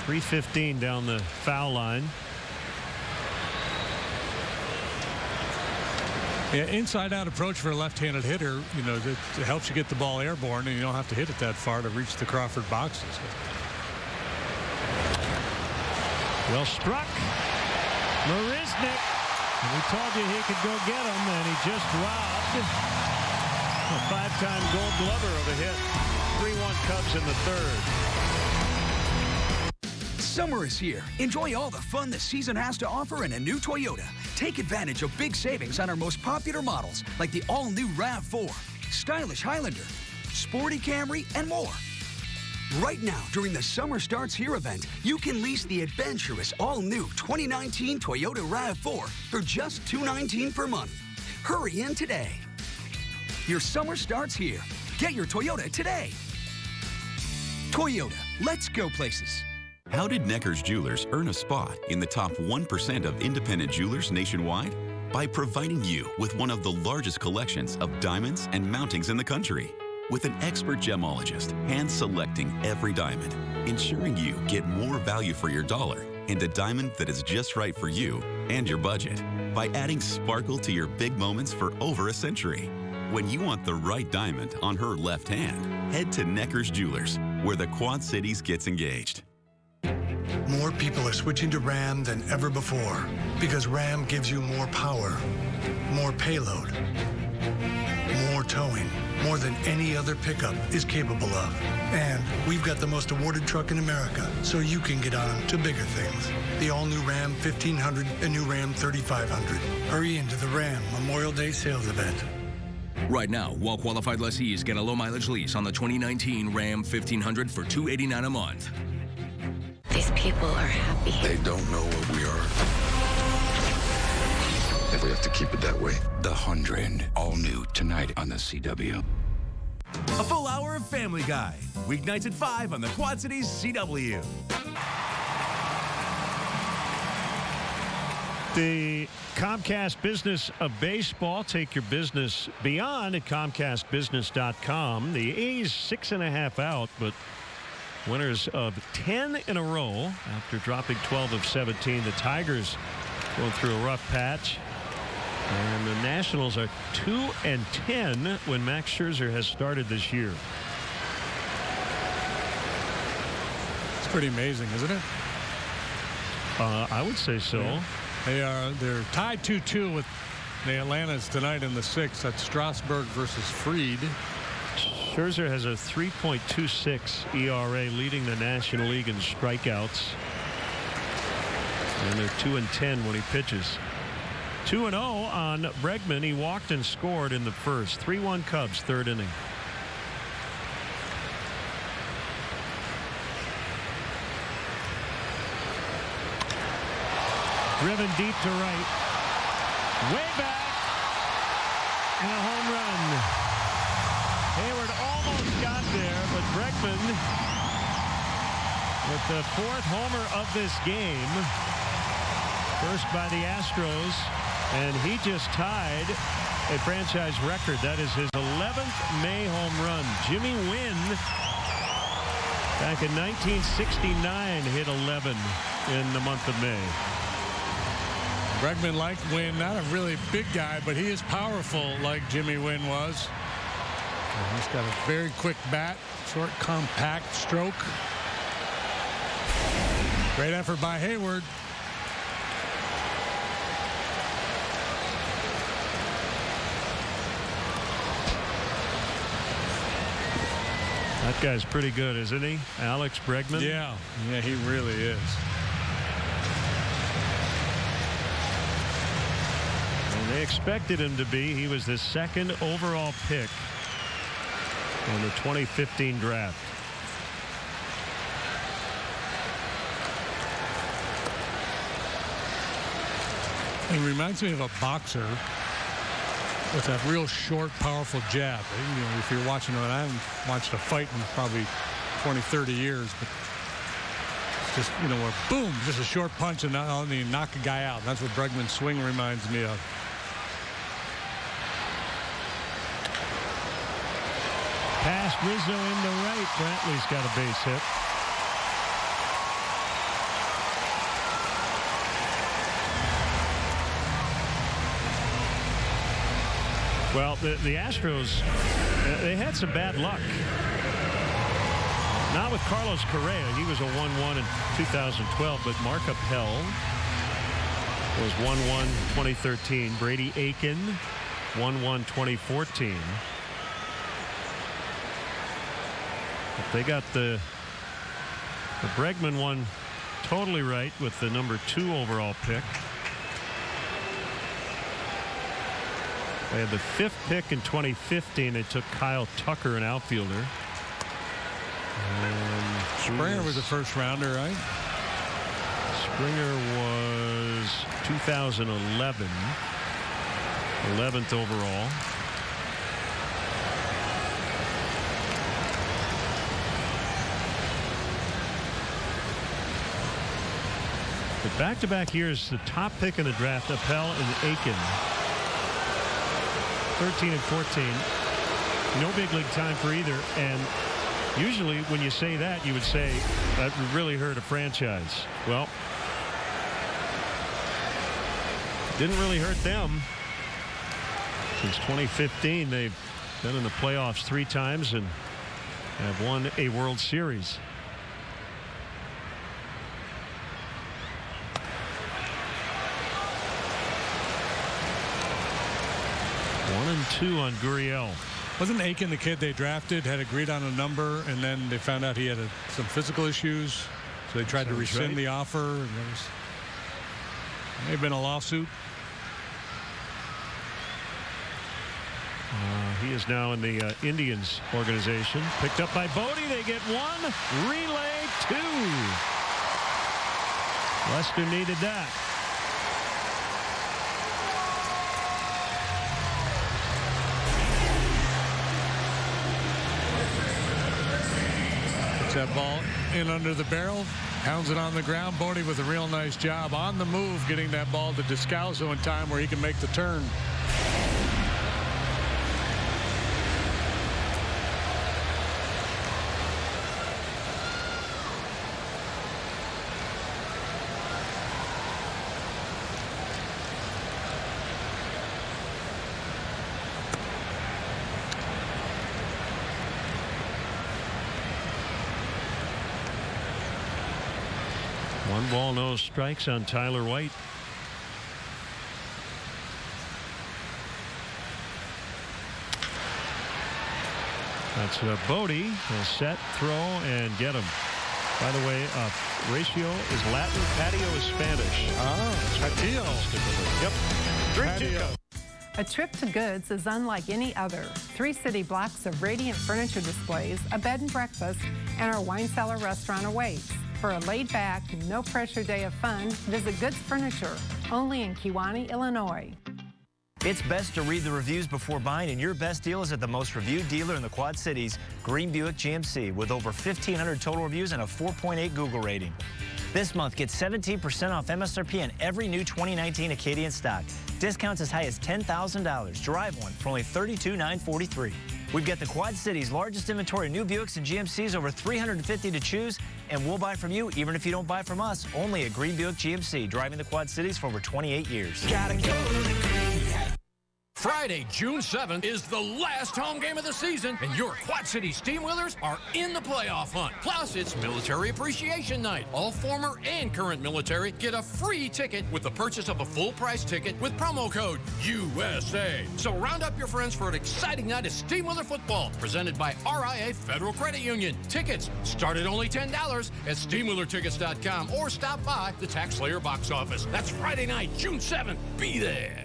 3:15 down the foul line. Yeah, inside-out approach for a left-handed hitter, you know, that helps you get the ball airborne, and you don't have to hit it that far to reach the Crawford boxes. Well struck. Marisnik. We told you he could go get him, and he just robbed a 5-time Gold Glover of a hit. 3-1 Cubs in the third. Summer is here. Enjoy all the fun the season has to offer in a new Toyota. Take advantage of big savings on our most popular models, like the all-new RAV4, stylish Highlander, sporty Camry, and more. Right now, during the Summer Starts Here event, you can lease the adventurous all-new 2019 Toyota RAV4 for just $219 per month. Hurry in today. Your summer starts here. Get your Toyota today. Toyota, let's go places. How did Necker's Jewelers earn a spot in the top 1% of independent jewelers nationwide? By providing you with one of the largest collections of diamonds and mountings in the country. With an expert gemologist hand-selecting every diamond, ensuring you get more value for your dollar and a diamond that is just right for you and your budget. By adding sparkle to your big moments for over a century. When you want the right diamond on her left hand, head to Necker's Jewelers, where the Quad Cities gets engaged. More people are switching to Ram than ever before because Ram gives you more power, more payload, more towing, more more than any other pickup is capable of. And we've got the most awarded truck in America, so you can get on to bigger things. The all-new Ram 1500 and new Ram 3500. Hurry into the Ram Memorial Day sales event. Right now, well-qualified lessees get a low-mileage lease on the 2019 Ram 1500 for $289 a month. These people are happy. They don't know what we are. If we have to keep it that way. The 100, all new tonight on the CW. A full hour of Family Guy. Weeknights at 5 on the Quad Cities CW. The Comcast Business of Baseball. Take your business beyond at ComcastBusiness.com. The A's 6.5 out, but winners of 10 in a row after dropping 12 of 17. The Tigers going through a rough patch. And the Nationals are 2-10 when Max Scherzer has started this year. It's pretty amazing, isn't it? I would say so. Yeah. They're tied 2-2 with the Atlantas tonight in the 6th. That's Strasburg versus Fried. Scherzer has a 3.26 ERA, leading the National League in strikeouts. And they're 2-10 when he pitches. 2-0 on Bregman. He walked and scored in the first. 3-1 Cubs, third inning. Driven deep to right. Way back. And a home run. Hayward almost got there, but Bregman with the 4th homer of this game. First by the Astros, and he just tied a franchise record. That is his 11th May home run. Jimmy Wynn, back in 1969, hit 11 in the month of May. Bregman, like Wynn, not a really big guy, but he is powerful like Jimmy Wynn was. And he's got a very quick bat, short, compact stroke. Great effort by Hayward. That guy's pretty good, isn't he? Alex Bregman? Yeah, he really is. And they expected him to be. He was the 2nd overall pick in the 2015 draft. He reminds me of a boxer with that real short, powerful jab. You know, if you're watching it, I haven't watched a fight in probably 20, 30 years, but it's just, you know, where boom, just a short punch and you knock a guy out. That's what Bregman's swing reminds me of. Past Rizzo in the right. Brantley's got a base hit. Well, the Astros, they had some bad luck. Not with Carlos Correa. He was a 1-1 in 2012, but Mark Appel was 1-1 2013. Brady Aiken, 1-1 2014. But they got the Bregman one totally right with the number 2 overall pick. They had the 5th pick in 2015. They took Kyle Tucker, an outfielder. Springer was a first rounder, right? Springer was 2011. 11th overall. But back-to-back years, the top pick in the draft, Appel and Aiken. 13 and 14. No big league time for either. And usually when you say that, you would say that really hurt a franchise. Well, didn't really hurt them. Since 2015, they've been in the playoffs 3 times and have won a World Series. One and 2 on Gurriel. Wasn't Aiken the kid they drafted, had agreed on a number, and then they found out he had some physical issues, so they tried to rescind the offer, and there may have been a lawsuit. He is now in the Indians organization. Picked up by Bodie. They get one. Relay two. Lester needed that. Puts that ball in under the barrel. Pounds it on the ground. Bodie with a real nice job on the move, getting that ball to Descalso in time where he can make the turn. One ball, no strikes on Tyler White. That's Bodie. He'll set, throw, and get him. By the way, ratio is Latin, patio is Spanish. Patio. Yep. Drink two. A trip to Goods is unlike any other. 3 city blocks of radiant furniture displays, a bed and breakfast, and our wine cellar restaurant awaits. For a laid-back, no-pressure day of fun, visit Goods Furniture, only in Kewanee, Illinois. It's best to read the reviews before buying, and your best deal is at the most reviewed dealer in the Quad Cities, Green Buick GMC, with over 1,500 total reviews and a 4.8 Google rating. This month, get 17% off MSRP on every new 2019 Acadian stock. Discounts as high as $10,000. Drive one for only $32,943. We've got the Quad Cities' largest inventory of new Buicks and GMCs, over 350 to choose, and we'll buy from you even if you don't buy from us. Only at Green Buick GMC, driving the Quad Cities for over 28 years. Gotta go to Green. Friday, June 7th is the last home game of the season, and your Quad City Steamwheelers are in the playoff hunt. Plus, it's Military Appreciation Night. All former and current military get a free ticket with the purchase of a full-price ticket with promo code USA. So round up your friends for an exciting night of Steamwheeler football, presented by RIA Federal Credit Union. Tickets start at only $10 at SteamwheelerTickets.com or stop by the Tax Slayer box office. That's Friday night, June 7th. Be there.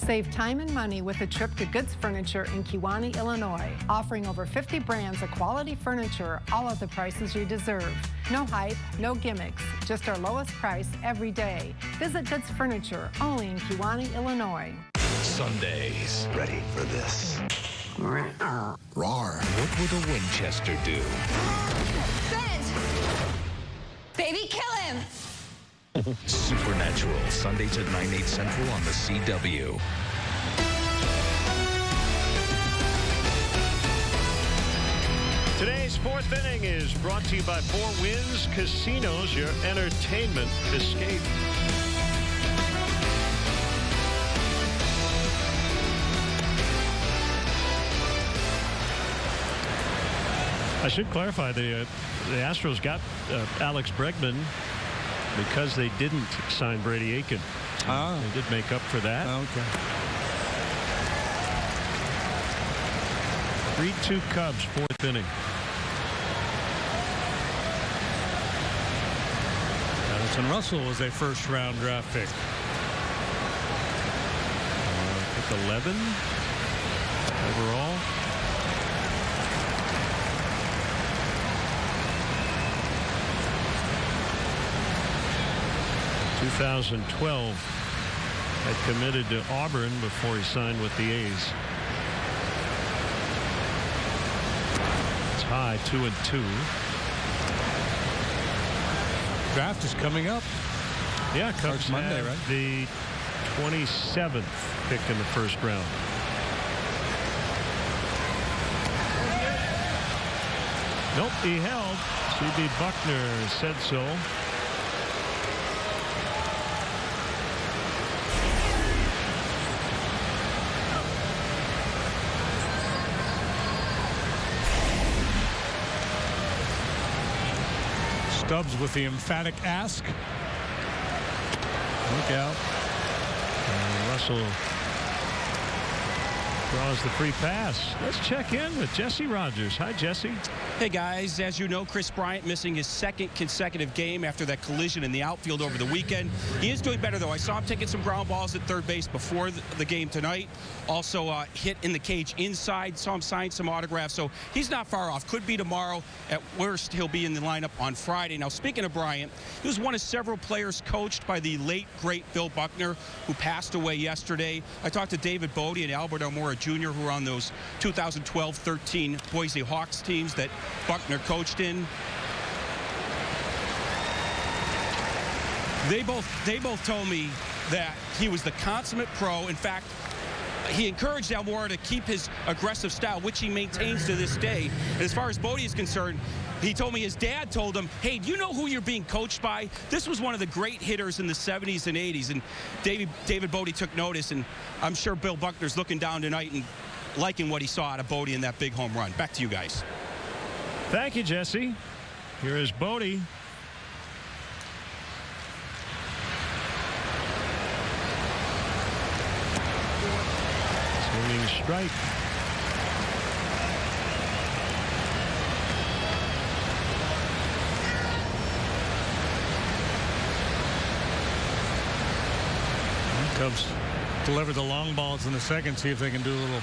Save time and money with a trip to Goods Furniture in Kewanee, Illinois, offering over 50 brands of quality furniture, all at the prices you deserve. No hype, no gimmicks, just our lowest price every day. Visit Goods Furniture, only in Kewanee, Illinois. Sundays. Ready for this? Roar. What would a Winchester do? Vince! Baby, kill him! Supernatural, Sundays at 9/8 Central on the CW. Today's fourth inning is brought to you by 4 Winds Casinos, your entertainment escape. I should clarify, the Astros got Alex Bregman because they didn't sign Brady Aiken. They did make up for that. Okay. 3-2 Cubs, fourth inning. Addison Russell was a first-round draft pick. Pick 11 overall. In 2012, had committed to Auburn before he signed with the A's. It's high, 2-2. Draft is coming up. Yeah, Cubs Monday, have right? the 27th pick in the first round. Nope, he held. C.B. Buckner said so. Stubbs with the emphatic ask. Look out. Russell Draws the free pass. Let's check in with Jesse Rogers. Hi, Jesse. Hey, guys. As you know, Chris Bryant missing his second consecutive game after that collision in the outfield over the weekend. He is doing better, though. I saw him taking some ground balls at third base before the game tonight. Also hit in the cage inside. Saw him sign some autographs. So he's not far off. Could be tomorrow. At worst, he'll be in the lineup on Friday. Now, speaking of Bryant, he was one of several players coached by the late, great Bill Buckner, who passed away yesterday. I talked to David Bodie and Albert Almora Jr., who were on those 2012-13 Boise Hawks teams that Buckner coached in. They both told me that he was the consummate pro. In fact, he encouraged Almora to keep his aggressive style, which he maintains to this day. And as far as Bodie is concerned, he told me his dad told him, hey, do you know who you're being coached by? This was one of the great hitters in the 70s and 80s. And David Bodie took notice, and I'm sure Bill Buckner's looking down tonight and liking what he saw out of Bodie in that big home run. Back to you guys. Thank you, Jesse. Here is Bodie. Swinging strike. Cubs deliver the long balls in the second. See if they can do a little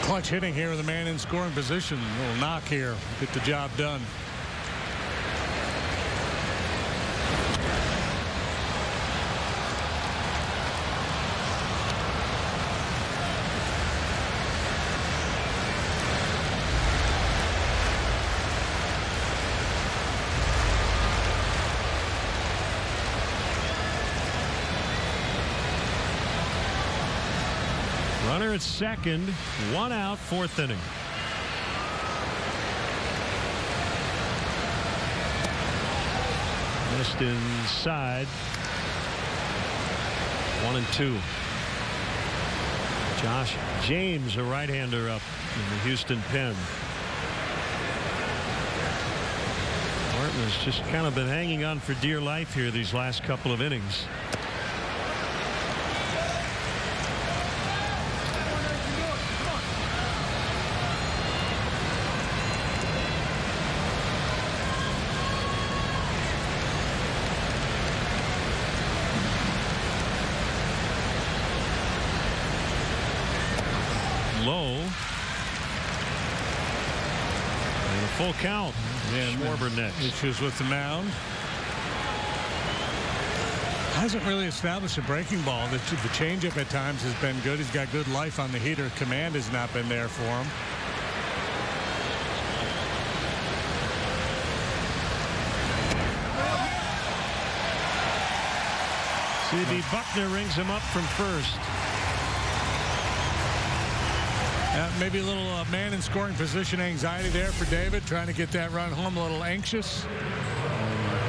clutch hitting here with a man in scoring position. A little knock here. Get the job done. Runner at second, 1 out, 4th inning. Missed inside. 1-2. Josh James, a right-hander, up in the Houston pen. Martin has just kind of been hanging on for dear life here these last couple of innings. Low. And a full count. Yeah, Schwarber next. Issues with the mound. Hasn't really established a breaking ball. The changeup at times has been good. He's got good life on the heater. Command has not been there for him. C.D. Buckner rings him up from first. Maybe a little man in scoring position anxiety there for David, trying to get that run home, a little anxious.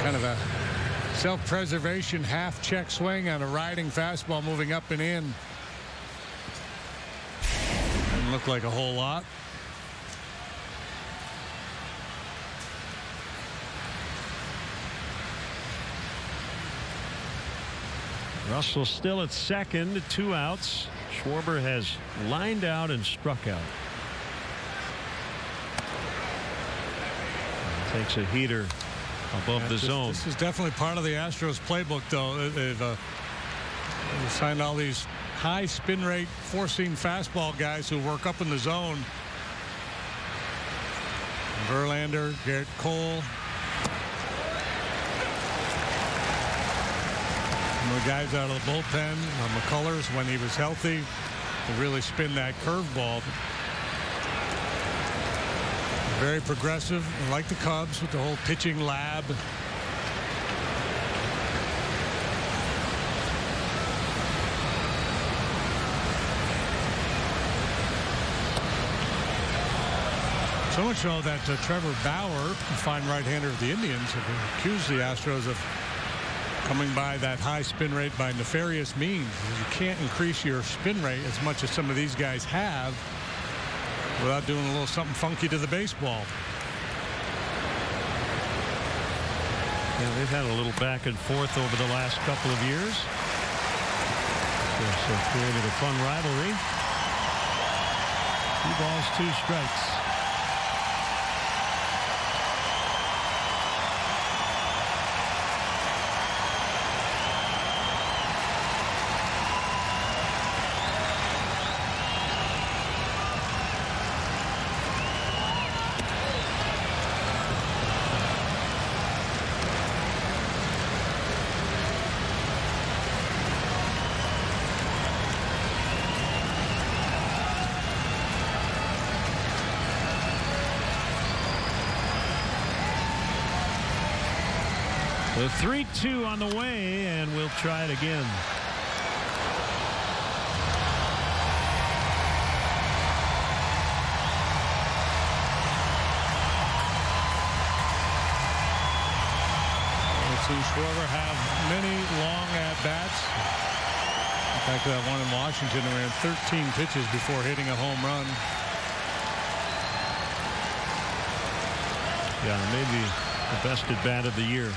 Kind of a self-preservation half check swing on a riding fastball moving up and in. Didn't look like a whole lot. Russell still at second, 2 outs. Schwarber has lined out and struck out. Takes a heater above the zone. This is definitely part of the Astros playbook, though. They've signed all these high spin rate, four-seam fastball guys who work up in the zone. Verlander, Garrett Cole. The guys out of the bullpen, McCullers, when he was healthy, to really spin that curveball. Very progressive, like the Cubs with the whole pitching lab. So much so that Trevor Bauer, a fine right-hander of the Indians, have accused the Astros of coming by that high spin rate by nefarious means. You can't increase your spin rate as much as some of these guys have without doing a little something funky to the baseball. Yeah, they've had a little back and forth over the last couple of years. So created a fun rivalry. 2 balls, 2 strikes. The 3-2 on the way, and we'll try it again. We've seen Schwarber have many long at-bats. In fact, that one in Washington ran 13 pitches before hitting a home run. Yeah, maybe the best at-bat of the year.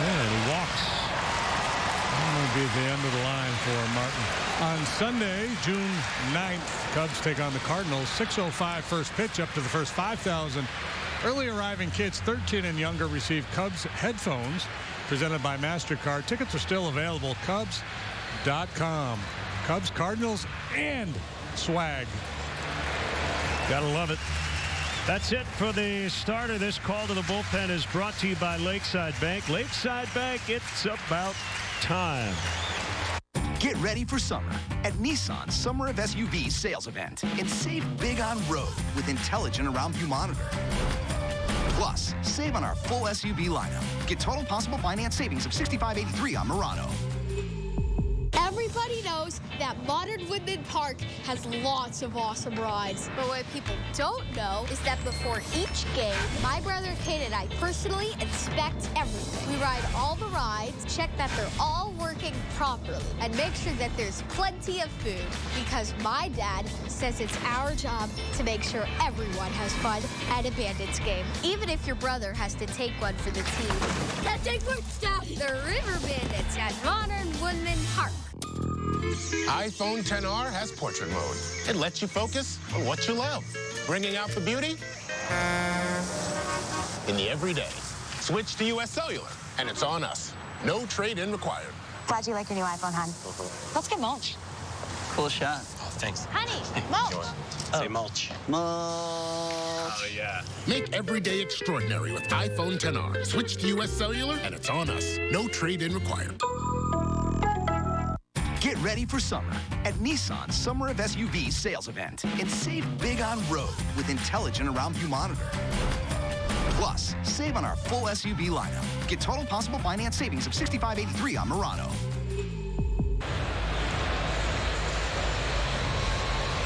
Yeah, and he walks. That will be at the end of the line for Martin. On Sunday, June 9th, Cubs take on the Cardinals. 6:05 first pitch up to the first 5,000. Early arriving kids 13 and younger receive Cubs headphones presented by MasterCard. Tickets are still available. Cubs.com. Cubs, Cardinals, and swag. Gotta love it. That's it for the starter. This call to the bullpen is brought to you by Lakeside Bank. Lakeside Bank, it's about time. Get ready for summer at Nissan's Summer of SUVs sales event and save big on road with intelligent around view monitor. Plus, save on our full SUV lineup. Get total possible finance savings of $65.83 on Murano. Everybody knows that Modern Woodland Park has lots of awesome rides. But what people don't know is that before each game, my brother Kate and I personally inspect everything. We ride all the rides, check that they're all working properly, and make sure that there's plenty of food. Because my dad says it's our job to make sure everyone has fun at a Bandits game. Even if your brother has to take one for the team. Let's take footsteps. The River Bandits at Modern Woodland Park. iPhone XR has portrait mode. It lets you focus on what you love, bringing out the beauty in the everyday. Switch to US Cellular, and it's on us. No trade-in required. Glad you like your new iPhone, hon. Let's get mulch. Cool shot. Oh, thanks. Honey, mulch. Say mulch. Mulch. Oh, yeah. Make every day extraordinary with iPhone XR. Switch to US Cellular, and it's on us. No trade-in required. Get ready for summer at Nissan's Summer of SUVs sales event and save big on road with intelligent around view monitor. Plus, save on our full SUV lineup. Get total possible finance savings of $65.83 on Murano.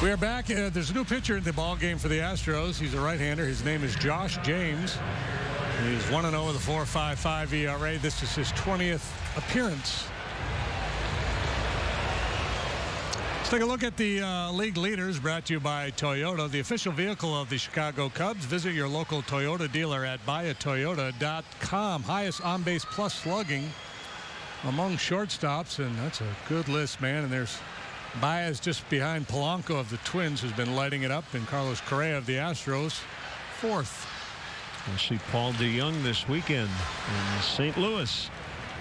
We are back. There's a new pitcher in the ball game for the Astros. He's a right-hander. His name is Josh James. He's 1-0 with a 4.55 ERA. This is his 20th appearance. Let's take a look at the league leaders, brought to you by Toyota, the official vehicle of the Chicago Cubs. Visit your local Toyota dealer at buyatoyota.com. Highest on-base plus slugging among shortstops, and that's a good list, man. And there's Baez just behind Polanco of the Twins, who's been lighting it up, and Carlos Correa of the Astros, 4th. We'll see Paul DeYoung this weekend in St. Louis.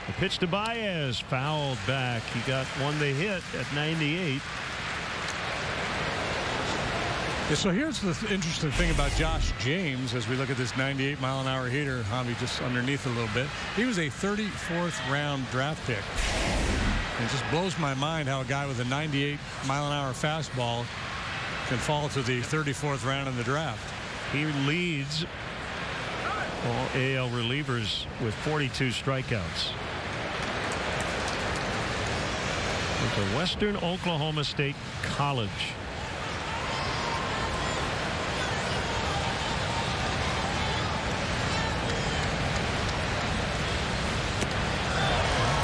The pitch to Baez, fouled back. He got one they hit at 98. Yeah, so here's the interesting thing about Josh James as we look at this 98-mile-an-hour hitter, Javi, just underneath a little bit. He was a 34th round draft pick. And it just blows my mind how a guy with a 98-mile-an-hour fastball can fall to the 34th round in the draft. He leads all AL relievers with 42 strikeouts. At the Western Oklahoma State College.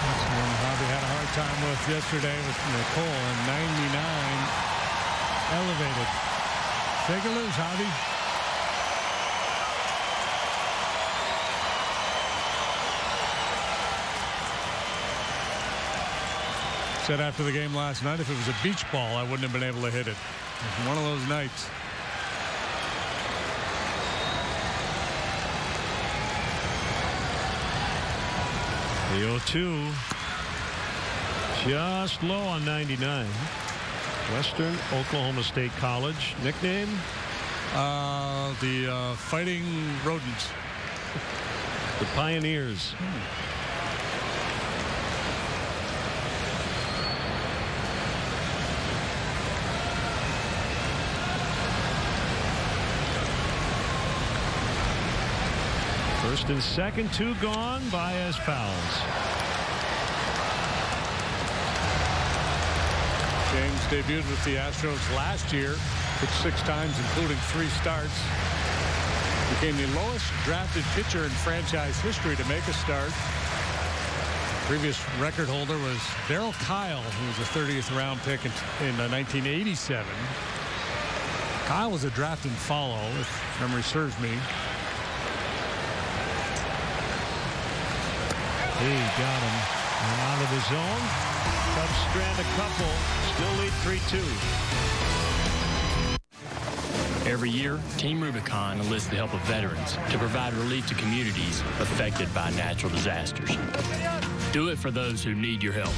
That's one Javi had a hard time with yesterday with Nicole, and 99 elevated. Take a loose, Javi. Said after the game last night, if it was a beach ball, I wouldn't have been able to hit it. One of those nights. The 0-2. Just low on 99. Western Oklahoma State College. Nickname? The Fighting Rodents. The Pioneers. First and second, 2 gone. Baez fouls. James debuted with the Astros last year, pitched 6 times, including 3 starts. Became the lowest drafted pitcher in franchise history to make a start. Previous record holder was Darryl Kyle, who was a 30th round pick in 1987. Kyle was a draft and follow, if memory serves me. He got him out of the zone. Cubs strand a couple. Still lead 3-2. Every year, Team Rubicon enlists the help of veterans to provide relief to communities affected by natural disasters. Do it for those who need your help.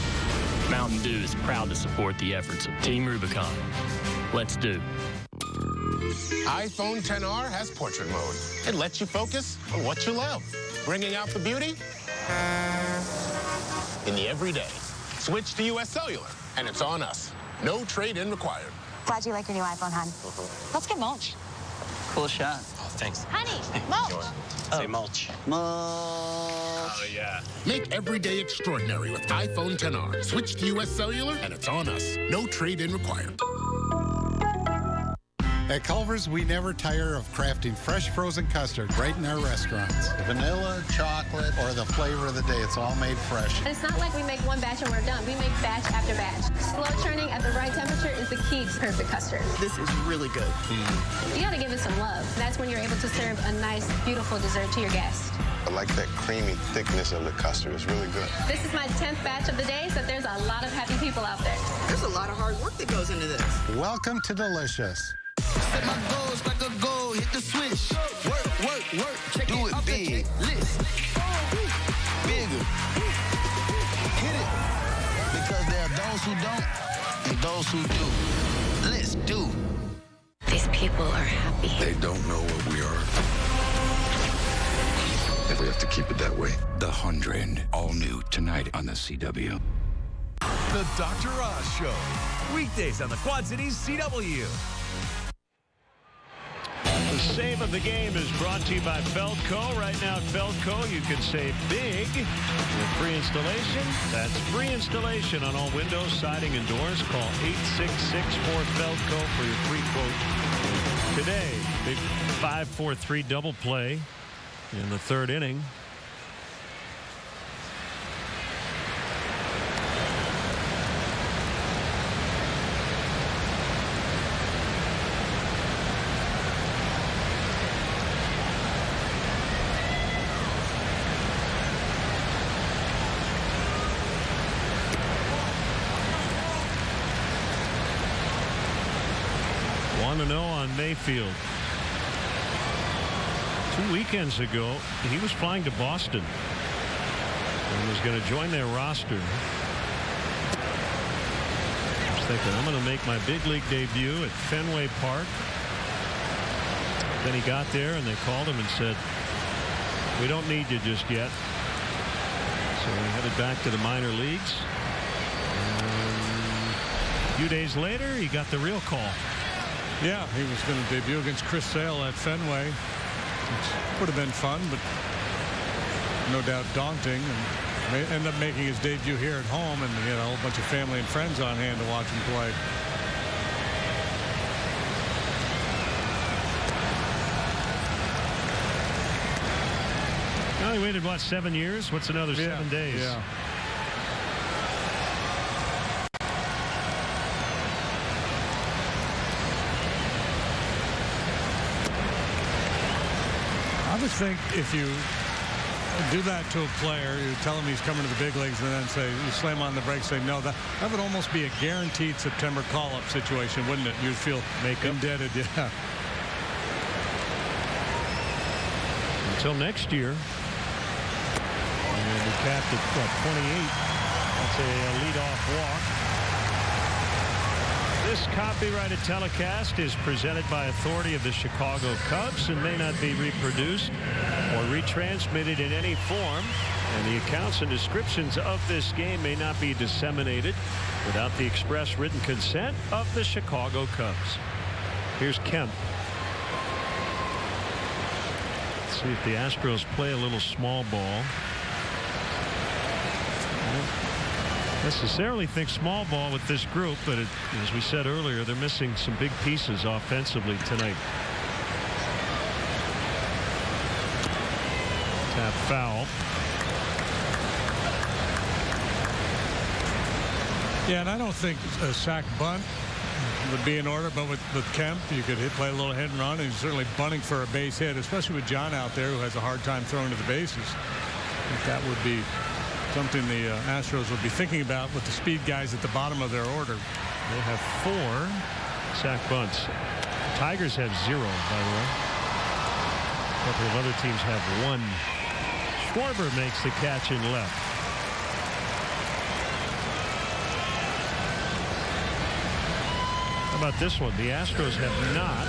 Mountain Dew is proud to support the efforts of Team Rubicon. Let's do. iPhone XR has portrait mode. It lets you focus on what you love, bringing out the beauty in the everyday. Switch to US Cellular, and it's on us. No trade-in required. Glad you like your new iPhone, hon. Let's get mulch. Cool shot. Oh, thanks. Honey, mulch. Say mulch. Oh, yeah. Make every day extraordinary with iPhone XR. Switch to US Cellular, and it's on us. No trade-in required. At Culver's, we never tire of crafting fresh frozen custard right in our restaurants. The vanilla, chocolate, or the flavor of the day, it's all made fresh. It's not like we make one batch and we're done. We make batch after batch. Slow churning at the right temperature is the key to perfect custard. This is really good. You gotta give it some love. That's when you're able to serve a nice, beautiful dessert to your guest. I like that creamy thickness of the custard. It's really good. This is my 10th batch of the day, so there's a lot of happy people out there. There's a lot of hard work that goes into this. Welcome to Delicious. Set my goals like a goal, hit the switch. Work, work, work. Check do it big. List. Bigger. Hit it. Because there are those who don't and those who do. Let's do. These people are happy. They don't know what we are. And we have to keep it that way. The 100, all new tonight on the CW. The Dr. Oz Show. Weekdays on the Quad Cities CW. The save of the game is brought to you by Feldco. Right now at Feldco, you can save big with free installation. That's free installation on all windows, siding, and doors. Call 866-4FELDCO for your free quote today. Big 5-4-3 double play in the 3rd inning. On Mayfield. 2 weekends ago, he was flying to Boston and was going to join their roster. I was thinking, I'm going to make my big league debut at Fenway Park. Then he got there and they called him and said, we don't need you just yet. So he headed back to the minor leagues. And a few days later, he got the real call. Yeah, he was going to debut against Chris Sale at Fenway, which would have been fun, but no doubt daunting, and may end up making his debut here at home, and he had a whole bunch of family and friends on hand to watch him play. Well, he waited, what, 7 years? What's another 7 days? Yeah. I would think if you do that to a player. You tell him he's coming to the big leagues and then say, you slam on the brakes, say no. That would almost be a guaranteed September call-up situation, wouldn't it? You'd feel indebted, yeah. Until next year. And we capped at 28. That's a leadoff walk. This copyrighted telecast is presented by authority of the Chicago Cubs and may not be reproduced or retransmitted in any form. And the accounts and descriptions of this game may not be disseminated without the express written consent of the Chicago Cubs. Here's Kemp. Let's see if the Astros play a little small ball. Necessarily think small ball with this group, but as we said earlier, they're missing some big pieces offensively tonight. Tap foul. Yeah, and I don't think a sack bunt would be in order, but with Kemp, you could play a little hit and run, and he's certainly bunting for a base hit, especially with John out there who has a hard time throwing to the bases. I think that would be something the Astros would be thinking about with the speed guys at the bottom of their order. They have 4 sack bunts. Tigers have 0, by the way. A couple of other teams have 1. Schwarber makes the catch in left. How about this one? The Astros have not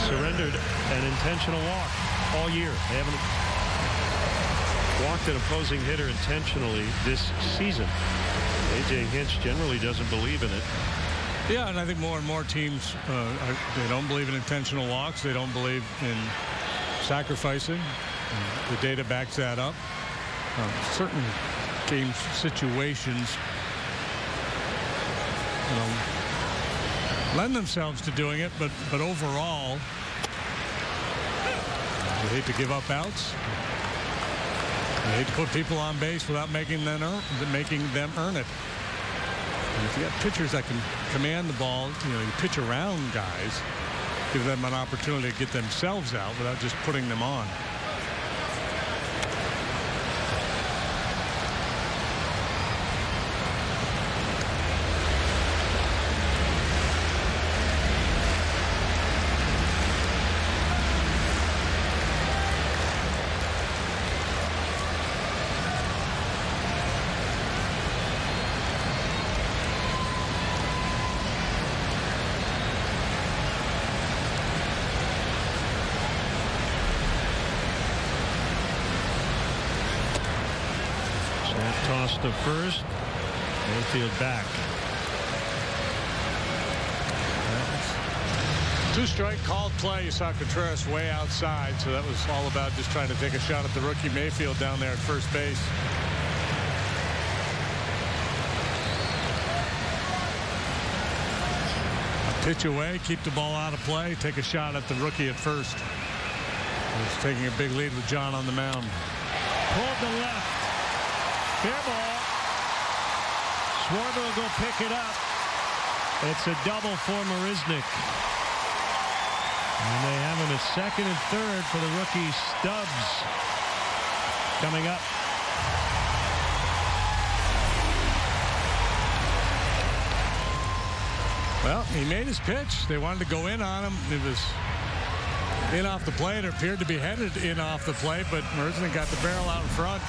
surrendered an intentional walk all year. They haven't walked an opposing hitter intentionally this season. A.J. Hinch generally doesn't believe in it. Yeah, and I think more and more teams, they don't believe in intentional walks. They don't believe in sacrificing. The data backs that up. Certain game situations lend themselves to doing it, but overall, you hate to give up outs. You hate to put people on base without making them earn it. And if you got pitchers that can command the ball, you pitch around guys, give them an opportunity to get themselves out without just putting them on. Toss to first. Mayfield back. 2-strike called play. You saw Contreras way outside, so that was all about just trying to take a shot at the rookie Mayfield down there at first base. A pitch away, keep the ball out of play, take a shot at the rookie at first. He's taking a big lead with John on the mound. Pulled to left. Fair ball. Schwarber will go pick it up. It's a double for Marisnick. And they have him at second and third for the rookie Stubbs. Coming up. Well, he made his pitch. They wanted to go in on him. It was in off the plate. It appeared to be headed in off the plate, but Marisnick got the barrel out in front.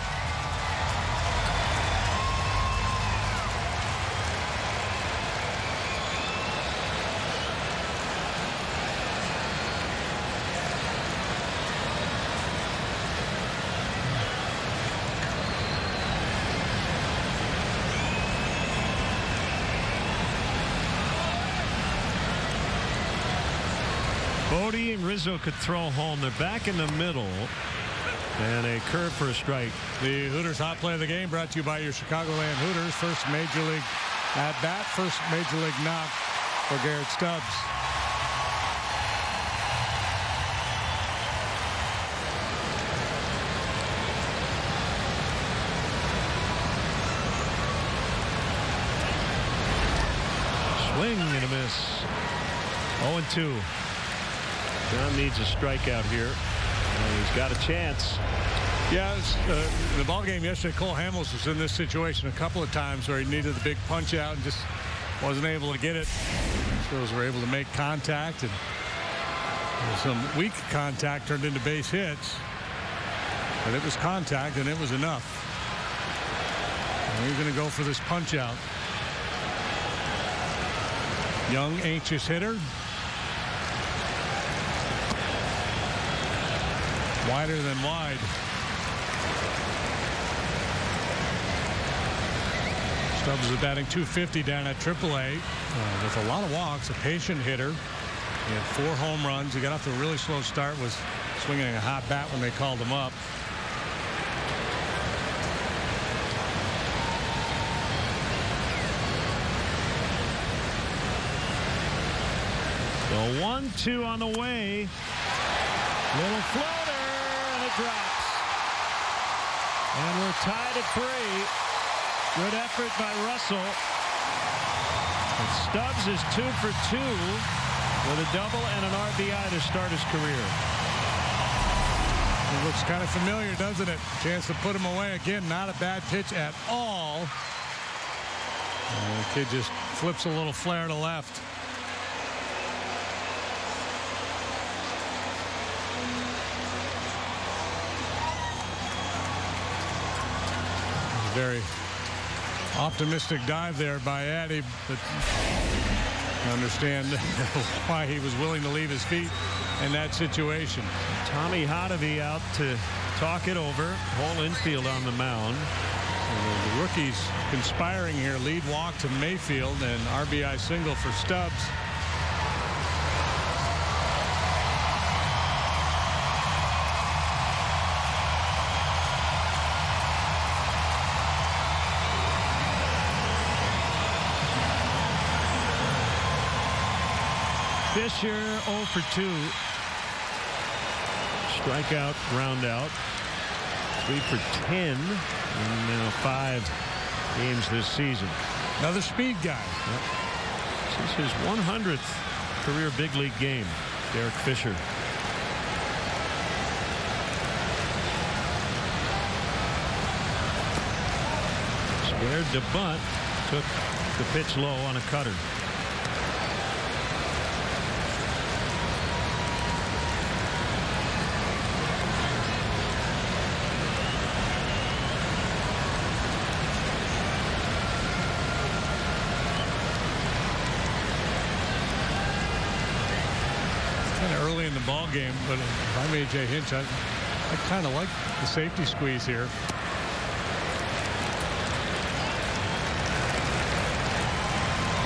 Bodie and Rizzo could throw home. They're back in the middle. And a curve for a strike. The Hooters hot play of the game brought to you by your Chicagoland Hooters. First major league at bat, first major league knock for Garrett Stubbs. Swing and a miss. 0-2. John needs a strikeout here. Well, he's got a chance. Yeah, in the ball game yesterday, Cole Hamels was in this situation a couple of times where he needed the big punch out and just wasn't able to get it. Astros were able to make contact, and some weak contact turned into base hits. But it was contact, and it was enough. And he's going to go for this punch out. Young, anxious hitter. Wider than wide. Stubbs is batting .250 down at AAA with a lot of walks, a patient hitter. He had 4 home runs. He got off to a really slow start, was swinging a hot bat when they called him up. The 1-2 on the way. Little floater, and it drops. And we're tied at 3. Good effort by Russell. And Stubbs is 2 for 2 with a double and an RBI to start his career. It looks kind of familiar, doesn't it? Chance to put him away again. Not a bad pitch at all. And the kid just flips a little flare to left. Very optimistic dive there by Addy, but I understand why he was willing to leave his feet in that situation. Tommy Hotovy out to talk it over. Whole infield on the mound. The rookies conspiring here. Lead walk to Mayfield and RBI single for Stubbs. Fisher 0 for 2. Strikeout, ground out. 3 for 10 in now 5 games this season. Another speed guy. Yep. This is his 100th career big league game. Derek Fisher. Squared to bunt. Took the pitch low on a cutter. Early in the ball game, but if I'm A.J. Hinch, I kind of like the safety squeeze here.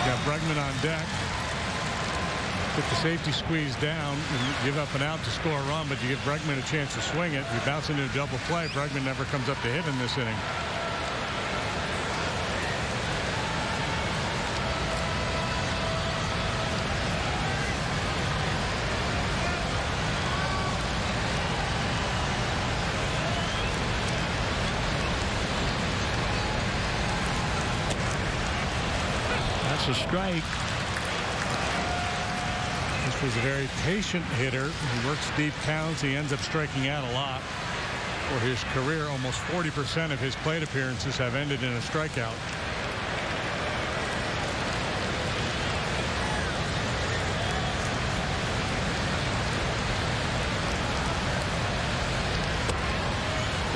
Got Bregman on deck. Put the safety squeeze down and give up an out to score a run, but you give Bregman a chance to swing it. You bounce into a double play. Bregman never comes up to hit in this inning. A strike. This was a very patient hitter. He works deep counts. He ends up striking out a lot. For his career, almost 40% of his plate appearances have ended in a strikeout.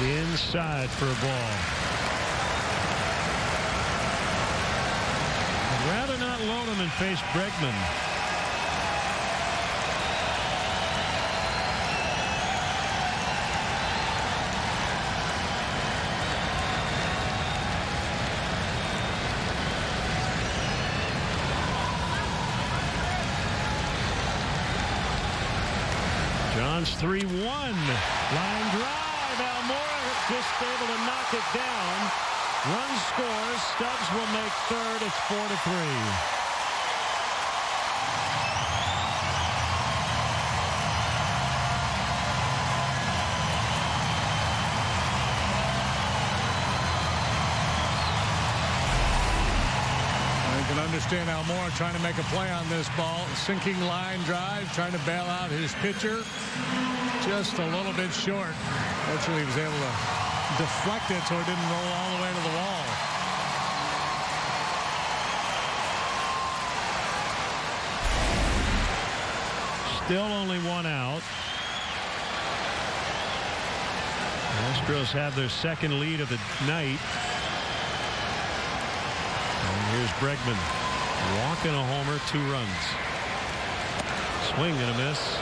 Inside for a ball. Rather not load him and face Bregman. John's 3-1. Line drive. Almora just able to knock it down. Run scores. Stubbs will make third. It's 4-3. You can understand Almora trying to make a play on this ball. Sinking line drive, trying to bail out his pitcher. just a little bit short. Fortunately, he was able to deflect it so it didn't roll all the way to the wall. Still only one out. Astros have their second lead of the night. And here's Bregman walking a homer, 2 runs. Swing and a miss.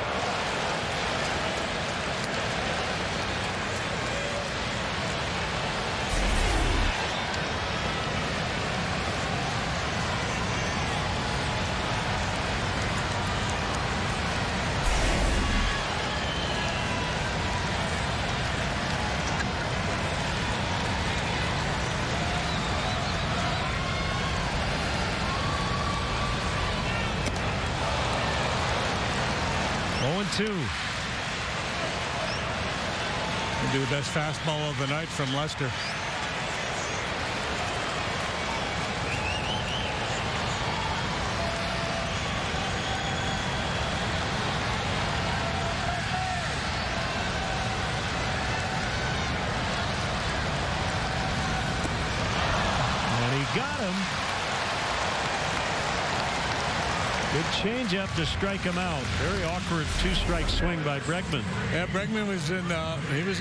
Maybe the best fastball of the night from Lester. And he got him. Good changeup to strike him out. Very awkward 2-strike swing by Bregman. Yeah, Bregman was in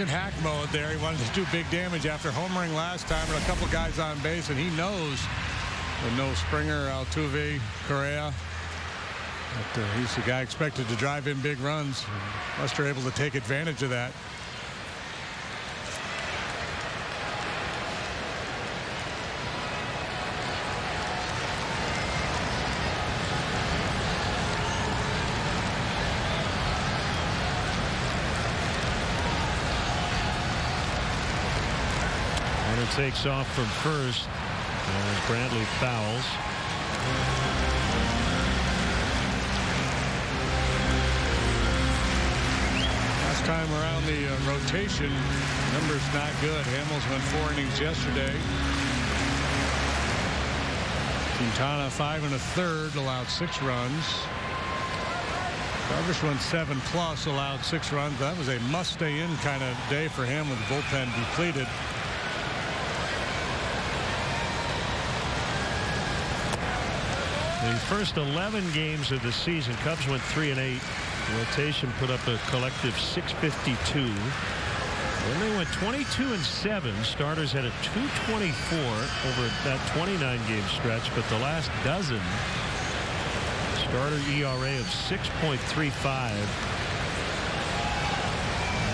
hack mode there. He wanted to do big damage after homering last time and a couple guys on base, and he knows with no Springer, Altuve, Correa, that he's the guy expected to drive in big runs. Lester able to take advantage of that. Takes off from first as Brantley fouls. Last time around the rotation, numbers not good. Hamels went 4 innings yesterday. Quintana 5 1/3, allowed 6 runs. Darvish went 7+, allowed 6 runs. That was a must-stay-in kind of day for him with the bullpen depleted. The first 11 games of the season, Cubs went 3-8. Rotation put up a collective 652. Then they went 22-7. Starters had a 224 over that 29-game stretch, but the last dozen, starter ERA of 6.35.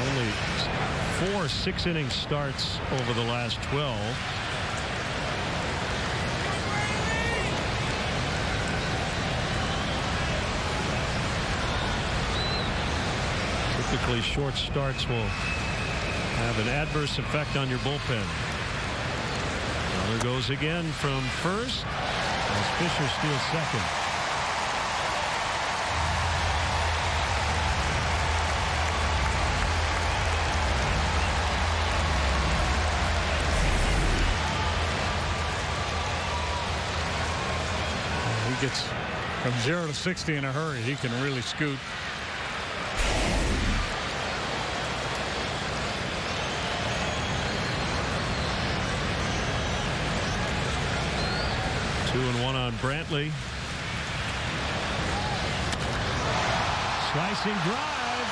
Only 4 6-inning starts over the last 12. Typically, short starts will have an adverse effect on your bullpen. Miller goes again from first as Fisher steals second. He gets from 0 to 60 in a hurry. He can really scoot. Two and one on Brantley. Slicing drive.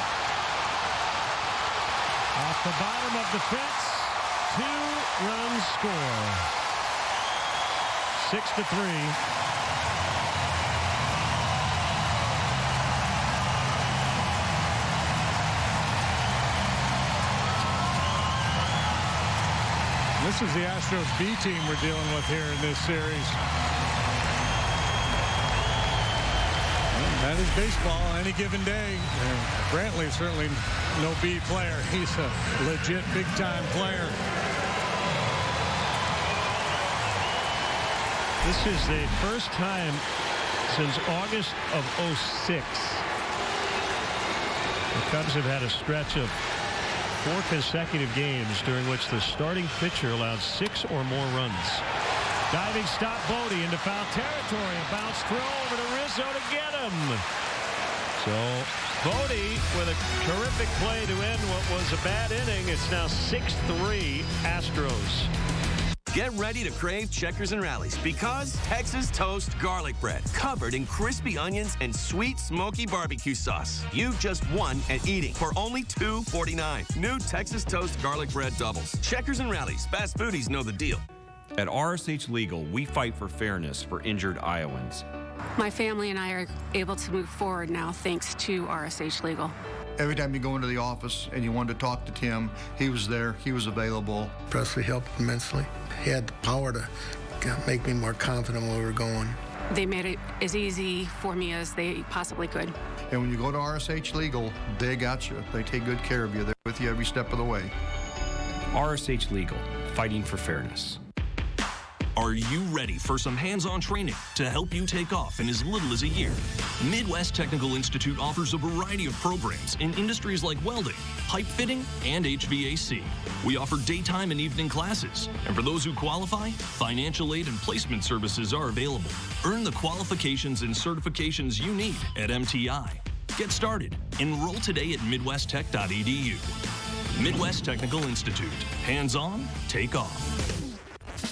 Off the bottom of the fence. 2-run score. 6-3. This is the Astros B team we're dealing with here in this series. That is baseball any given day. And Brantley certainly no B player. He's a legit big-time player. This is the first time since August of '06 the Cubs have had a stretch of 4 consecutive games during which the starting pitcher allowed 6 or more runs. Diving stop, Bodie into foul territory. A bounce throw over to Rizzo to get him. So Bodie with a terrific play to end what was a bad inning. It's now 6-3 Astros. Get ready to crave Checkers and Rallies because Texas Toast Garlic Bread, covered in crispy onions and sweet smoky barbecue sauce. You just won at eating for only $2.49. New Texas Toast Garlic Bread doubles. Checkers and Rallies. Fast foodies know the deal. At RSH Legal, we fight for fairness for injured Iowans. My family and I are able to move forward now thanks to RSH Legal. Every time you go into the office and you wanted to talk to Tim, he was there, he was available. Presley helped immensely. He had the power to make me more confident where we were going. They made it as easy for me as they possibly could. And when you go to RSH Legal, they got you. They take good care of you. They're with you every step of the way. RSH Legal, fighting for fairness. Are you ready for some hands-on training to help you take off in as little as a year? Midwest Technical Institute offers a variety of programs in industries like welding, pipe fitting, and HVAC. We offer daytime and evening classes, and for those who qualify, financial aid and placement services are available. Earn the qualifications and certifications you need at MTI. Get started. Enroll today at midwesttech.edu. Midwest Technical Institute. Hands-on, take off.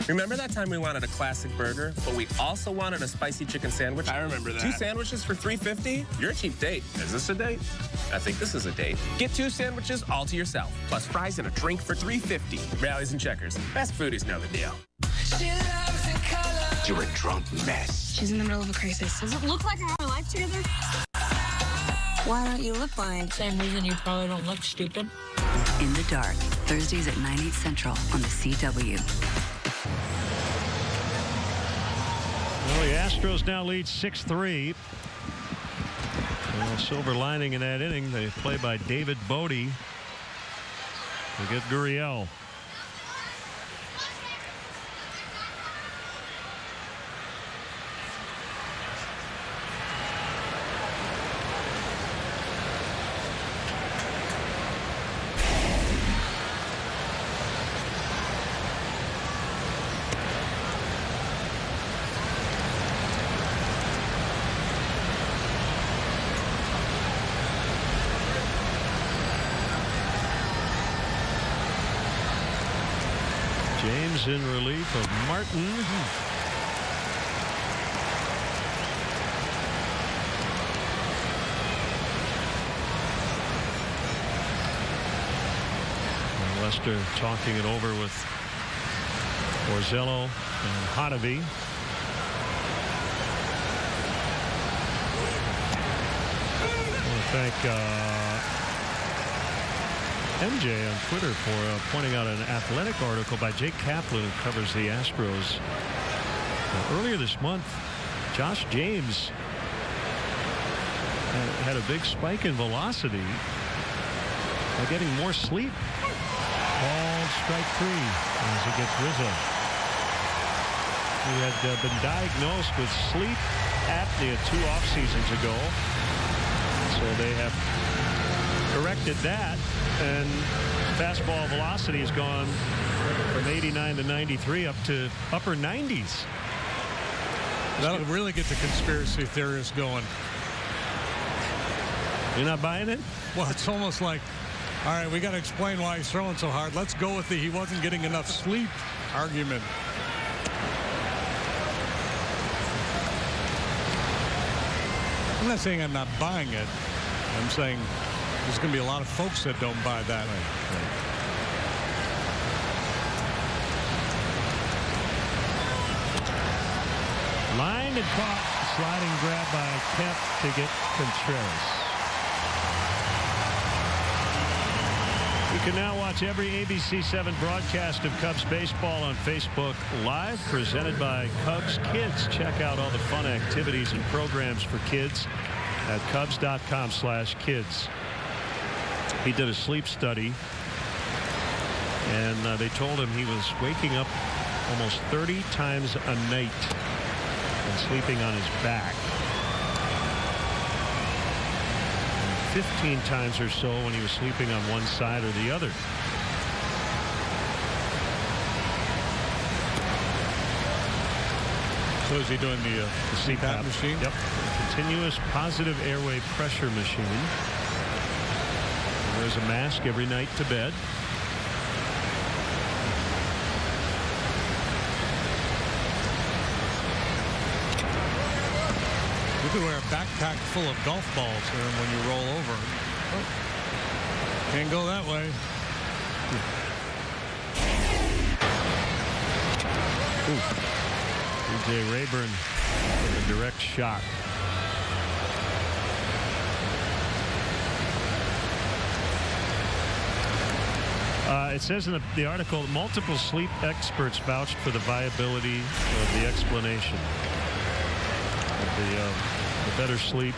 Remember that time we wanted a classic burger, but we also wanted a spicy chicken sandwich? I remember that. 2 sandwiches for $3.50? You're a cheap date. Is this a date? I think this is a date. Get 2 sandwiches all to yourself, plus fries and a drink for $3.50. Rallies and Checkers. Best foodies know the deal. You're a drunk mess. She's in the middle of a crisis. Does it look like I have my life together? Why don't you look blind? Same reason you probably don't look stupid. In the Dark, Thursdays at 9, 8 Central on the CW. Well, the Astros now lead 6-3. Well, silver lining in that inning, they play by David Bodie to get Gurriel. James in relief of Martin. And Lester talking it over with Orzello and Hottovy. I want to thank MJ on Twitter for pointing out an athletic article by Jake Kaplan who covers the Astros. Earlier this month, Josh James had a big spike in velocity by getting more sleep. Ball strike 3 as he gets Rizzo. He had been diagnosed with sleep apnea 2 off seasons ago. So they have corrected that, and fastball velocity has gone from 89 to 93 up to upper 90s. That'll really get the conspiracy theorists going. You're not buying it? Well, it's almost like, all right, we got to explain why he's throwing so hard. Let's go with the he wasn't getting enough sleep argument. I'm not saying I'm not buying it. I'm saying there's going to be a lot of folks that don't buy that. Right. Lined and caught. Sliding grab by Kemp to get Contreras. You can now watch every ABC7 broadcast of Cubs baseball on Facebook Live, presented by Cubs Kids. Check out all the fun activities and programs for kids at Cubs.com/kids. He did a sleep study, and they told him he was waking up almost 30 times a night and sleeping on his back. And 15 times or so when he was sleeping on one side or the other. So is he doing the CPAP machine? Yep. Continuous positive airway pressure machine. He wears a mask every night to bed. You could wear a backpack full of golf balls when you roll over. Oh, can't go that way. DJ Rayburn with a direct shot. It says in the article, multiple sleep experts vouched for the viability of the explanation. The better sleep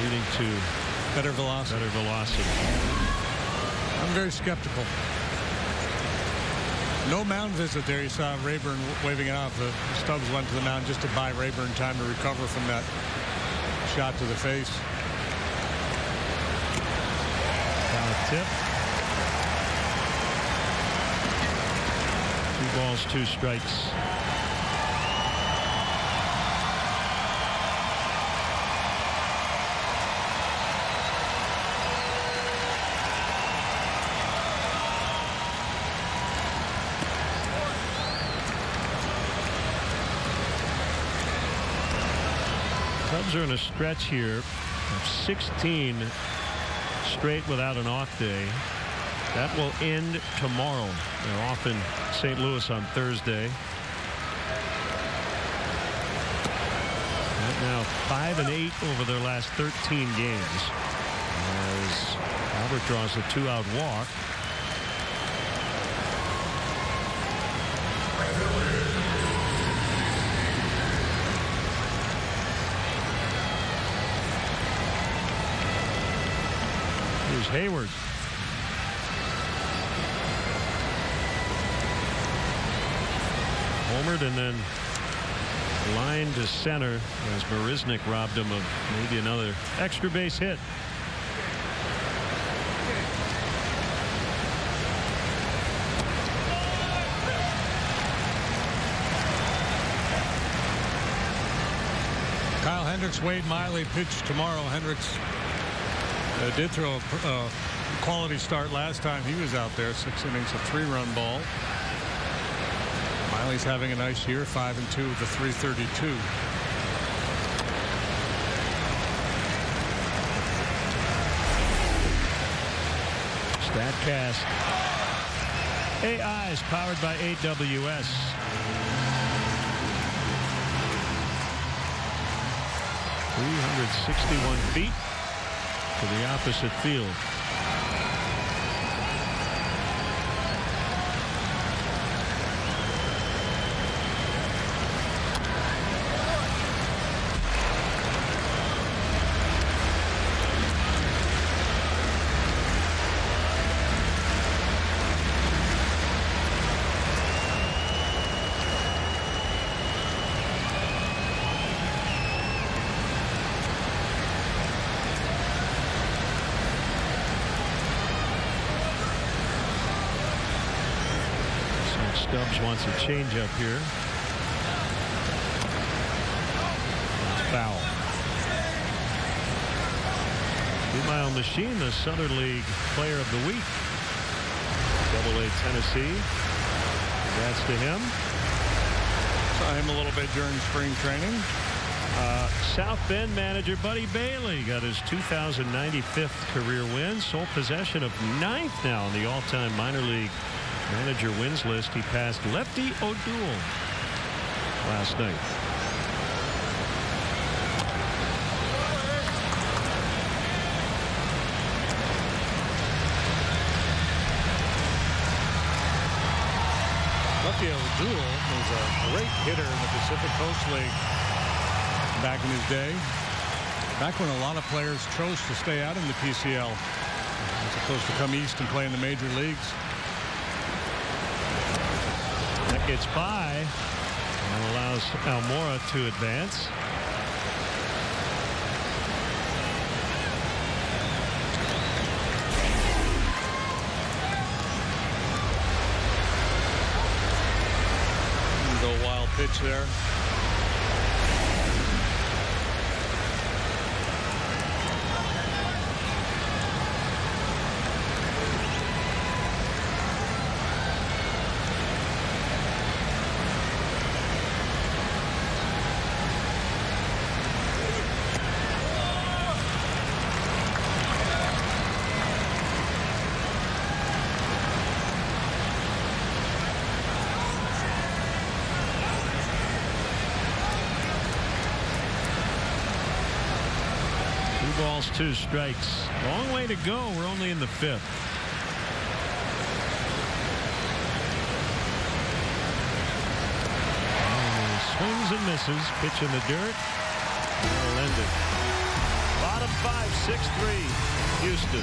leading to better velocity. I'm very skeptical. No mound visit there. You saw Rayburn waving it off. Stubbs went to the mound just to buy Rayburn time to recover from that shot to the face. Foul tip. 2 balls, 2 strikes. Cubs are in a stretch here of 16 straight without an off day. That will end tomorrow. They're off in St. Louis on Thursday. Right now 5-8 over their last 13 games. As Albert draws a 2-out walk. Here's Hayward. Homered and then line to center as Marisnik robbed him of maybe another extra base hit. Kyle Hendricks, Wade Miley pitch tomorrow. Hendricks did throw a quality start last time he was out there. 6 innings, a 3-run ball. Miley's having a nice year, 5-2 with a 3.32. StatCast AI is powered by AWS. ...361 feet to the opposite field. Stubbs wants a changeup here. It's foul. 2-Mile Machine, the Southern League Player of the Week. AA Tennessee. Congrats to him. Saw him a little bit during spring training. South Bend manager Buddy Bailey got his 2095th career win. Sole possession of 9th now on the all-time minor league manager wins list. He passed Lefty O'Doul last night. Lefty O'Doul was a great hitter in the Pacific Coast League back in his day. Back when a lot of players chose to stay out in the PCL as opposed to come east and play in the major leagues. That gets by and allows Almora to advance. Go wild pitch there. 2 balls, 2 strikes. Long way to go. We're only in the 5th. Swings and misses. Pitch in the dirt. That'll end it. Bottom 5, 6-3. Houston.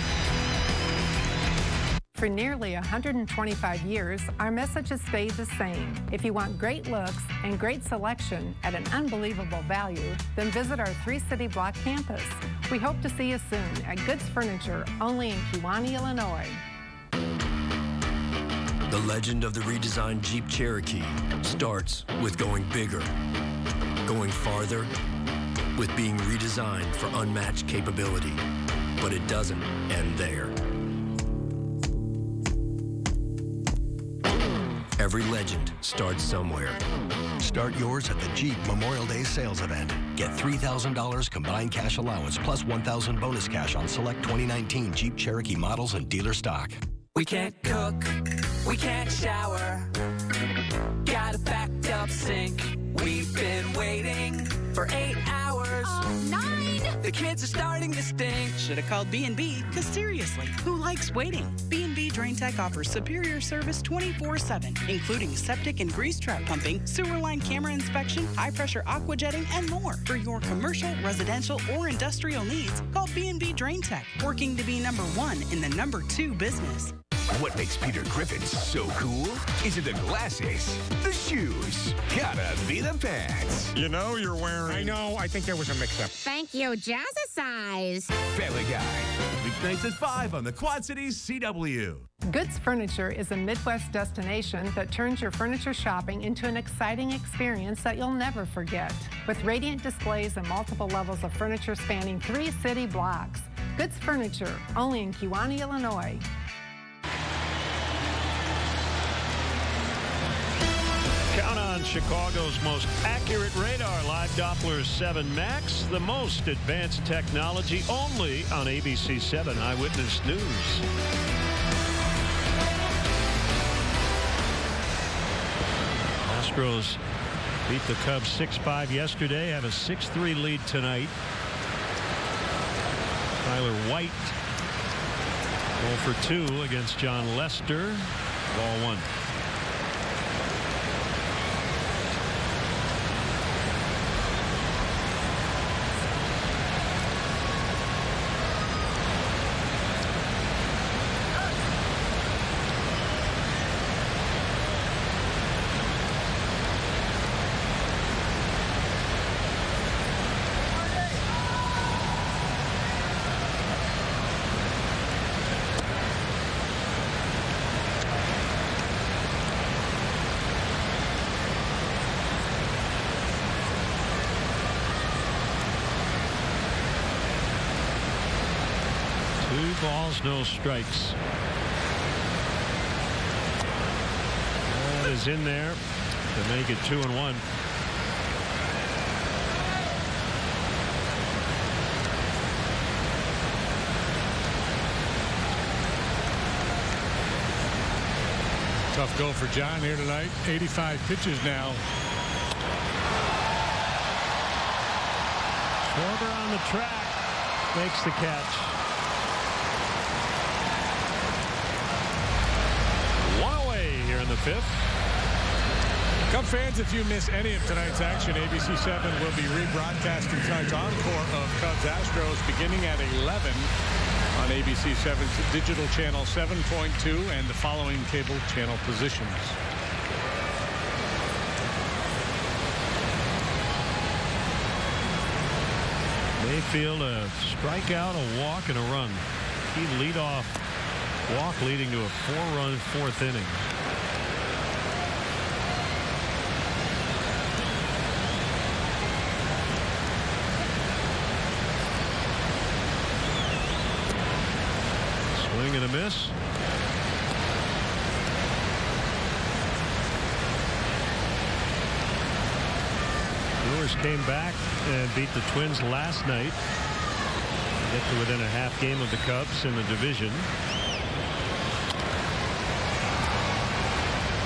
For nearly 125 years, our message has stayed the same. If you want great looks and great selection at an unbelievable value, then visit our 3-city block campus. We hope to see you soon at Goods Furniture, only in Kewanee, Illinois. The legend of the redesigned Jeep Cherokee starts with going bigger, going farther, with being redesigned for unmatched capability. But it doesn't end there. Every legend starts somewhere. Start yours at the Jeep Memorial Day sales event. Get $3,000 combined cash allowance plus $1,000 bonus cash on select 2019 Jeep Cherokee models and dealer stock. We can't cook, we can't shower, got a backed up sink. We've been waiting for 8 hours. 9! The kids are starting to stink. Should have called B&B, because seriously, who likes waiting? B&B Drain Tech offers superior service 24/7, including septic and grease trap pumping, sewer line camera inspection, high-pressure aqua jetting, and more. For your commercial, residential, or industrial needs, call B&B Drain Tech, working to be #1 in the #2 business. What makes Peter Griffin so cool? Is it the glasses, the shoes? Gotta be the pants. You know you're wearing... I know. I think there was a mix-up. Thank you, Jazzercise. Family Guy. Weeknights at 5 on the Quad Cities CW. Goods Furniture is a Midwest destination that turns your furniture shopping into an exciting experience that you'll never forget. With radiant displays and multiple levels of furniture spanning 3 city blocks. Goods Furniture, only in Kewanee, Illinois. Count on Chicago's most accurate radar, Live Doppler 7 Max, the most advanced technology, only on ABC7 Eyewitness News. Astros beat the Cubs 6-5 yesterday, have a 6-3 lead tonight. Tyler White 0 for 2 against John Lester. Ball 1. Balls, no strikes. That is in there to make it 2-1. Tough go for John here tonight. 85 pitches now. Schwarber on the track makes the catch. In the 5th. Cub fans, if you miss any of tonight's action, ABC7 will be rebroadcasting tonight's encore of Cubs Astros beginning at 11 on ABC7's digital channel 7.2 and the following cable channel positions. Mayfield, a strikeout, a walk, and a run. He leadoff walk leading to a 4-run 4th inning. Swing and a miss. Brewers came back and beat the Twins last night. Get to within a half game of the Cubs in the division.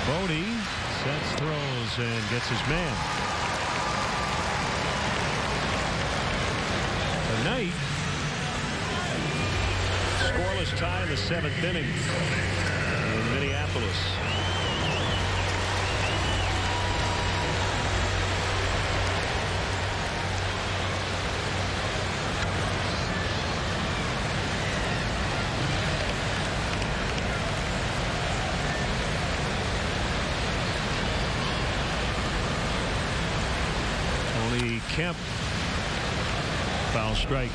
Bodie sets, throws, and gets his man. Tonight, scoreless tie in the 7th inning in Minneapolis. Kemp, foul strike.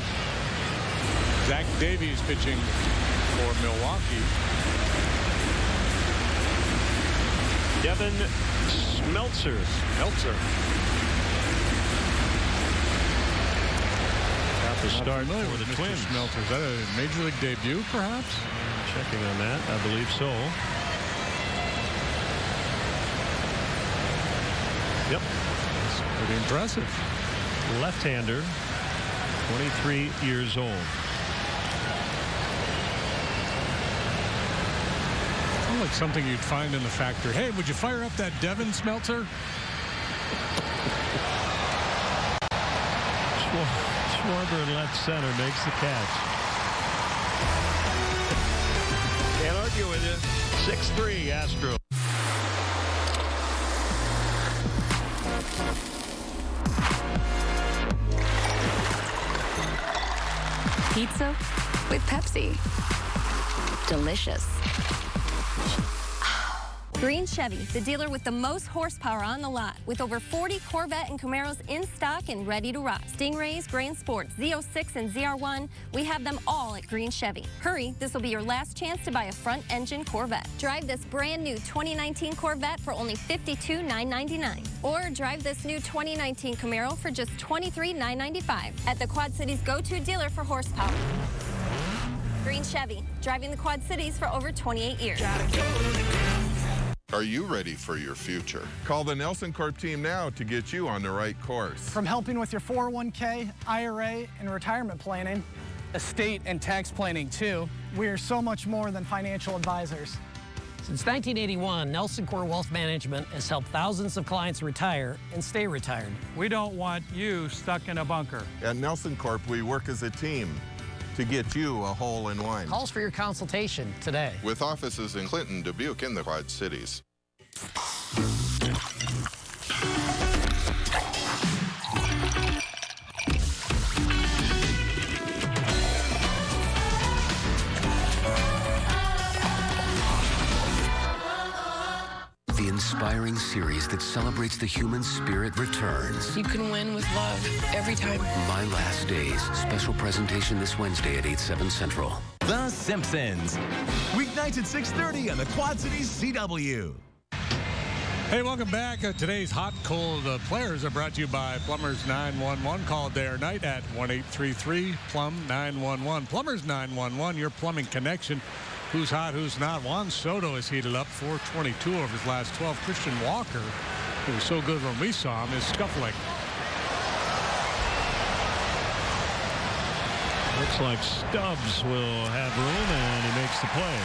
Zach Davies pitching for Milwaukee. Devin Smeltzer. Got the start for the Twins. Smeltzer. Is that a major league debut, perhaps? Checking on that. I believe so. Yep. That's pretty impressive. Left-hander, 23 years old. Sounds like something you'd find in the factory. Hey, would you fire up that Devin Smeltzer? Schwarber in left center makes the catch. Can't argue with you. 6-3 Astros. Pizza with Pepsi. Delicious. Green Chevy, the dealer with the most horsepower on the lot, with over 40 Corvette and Camaros in stock and ready to rock. Stingrays, Grand Sports, Z06 and ZR1, we have them all at Green Chevy. Hurry, this will be your last chance to buy a front-engine Corvette. Drive this brand new 2019 Corvette for only $52,999. Or drive this new 2019 Camaro for just $23,995 at the Quad Cities go-to dealer for horsepower. Green Chevy, driving the Quad Cities for over 28 years. Are you ready for your future? Call the Nelson Corp team now to get you on the right course. From helping with your 401k, IRA, and retirement planning, estate and tax planning too, we are so much more than financial advisors. Since 1981, Nelson Corp Wealth Management has helped thousands of clients retire and stay retired. We don't want you stuck in a bunker. At Nelson Corp, we work as a team to get you a hole-in-one. Calls for your consultation today. With offices in Clinton, Dubuque, and the Quad Cities. The inspiring series that celebrates the human spirit returns. You can win with love every time. My Last Days. Special presentation this Wednesday at 8/7 Central. The Simpsons. Weeknights at 6:30 on the Quad Cities CW. Hey, welcome back. Today's Hot Cold Players are brought to you by Plumbers 911. Call day or night at 1-833-PLUM-911. Plumbers 911, your plumbing connection. Who's hot, who's not? Juan Soto has heated up 422 over his last 12. Christian Walker, who was so good when we saw him, is scuffling. Looks like Stubbs will have room, and he makes the play.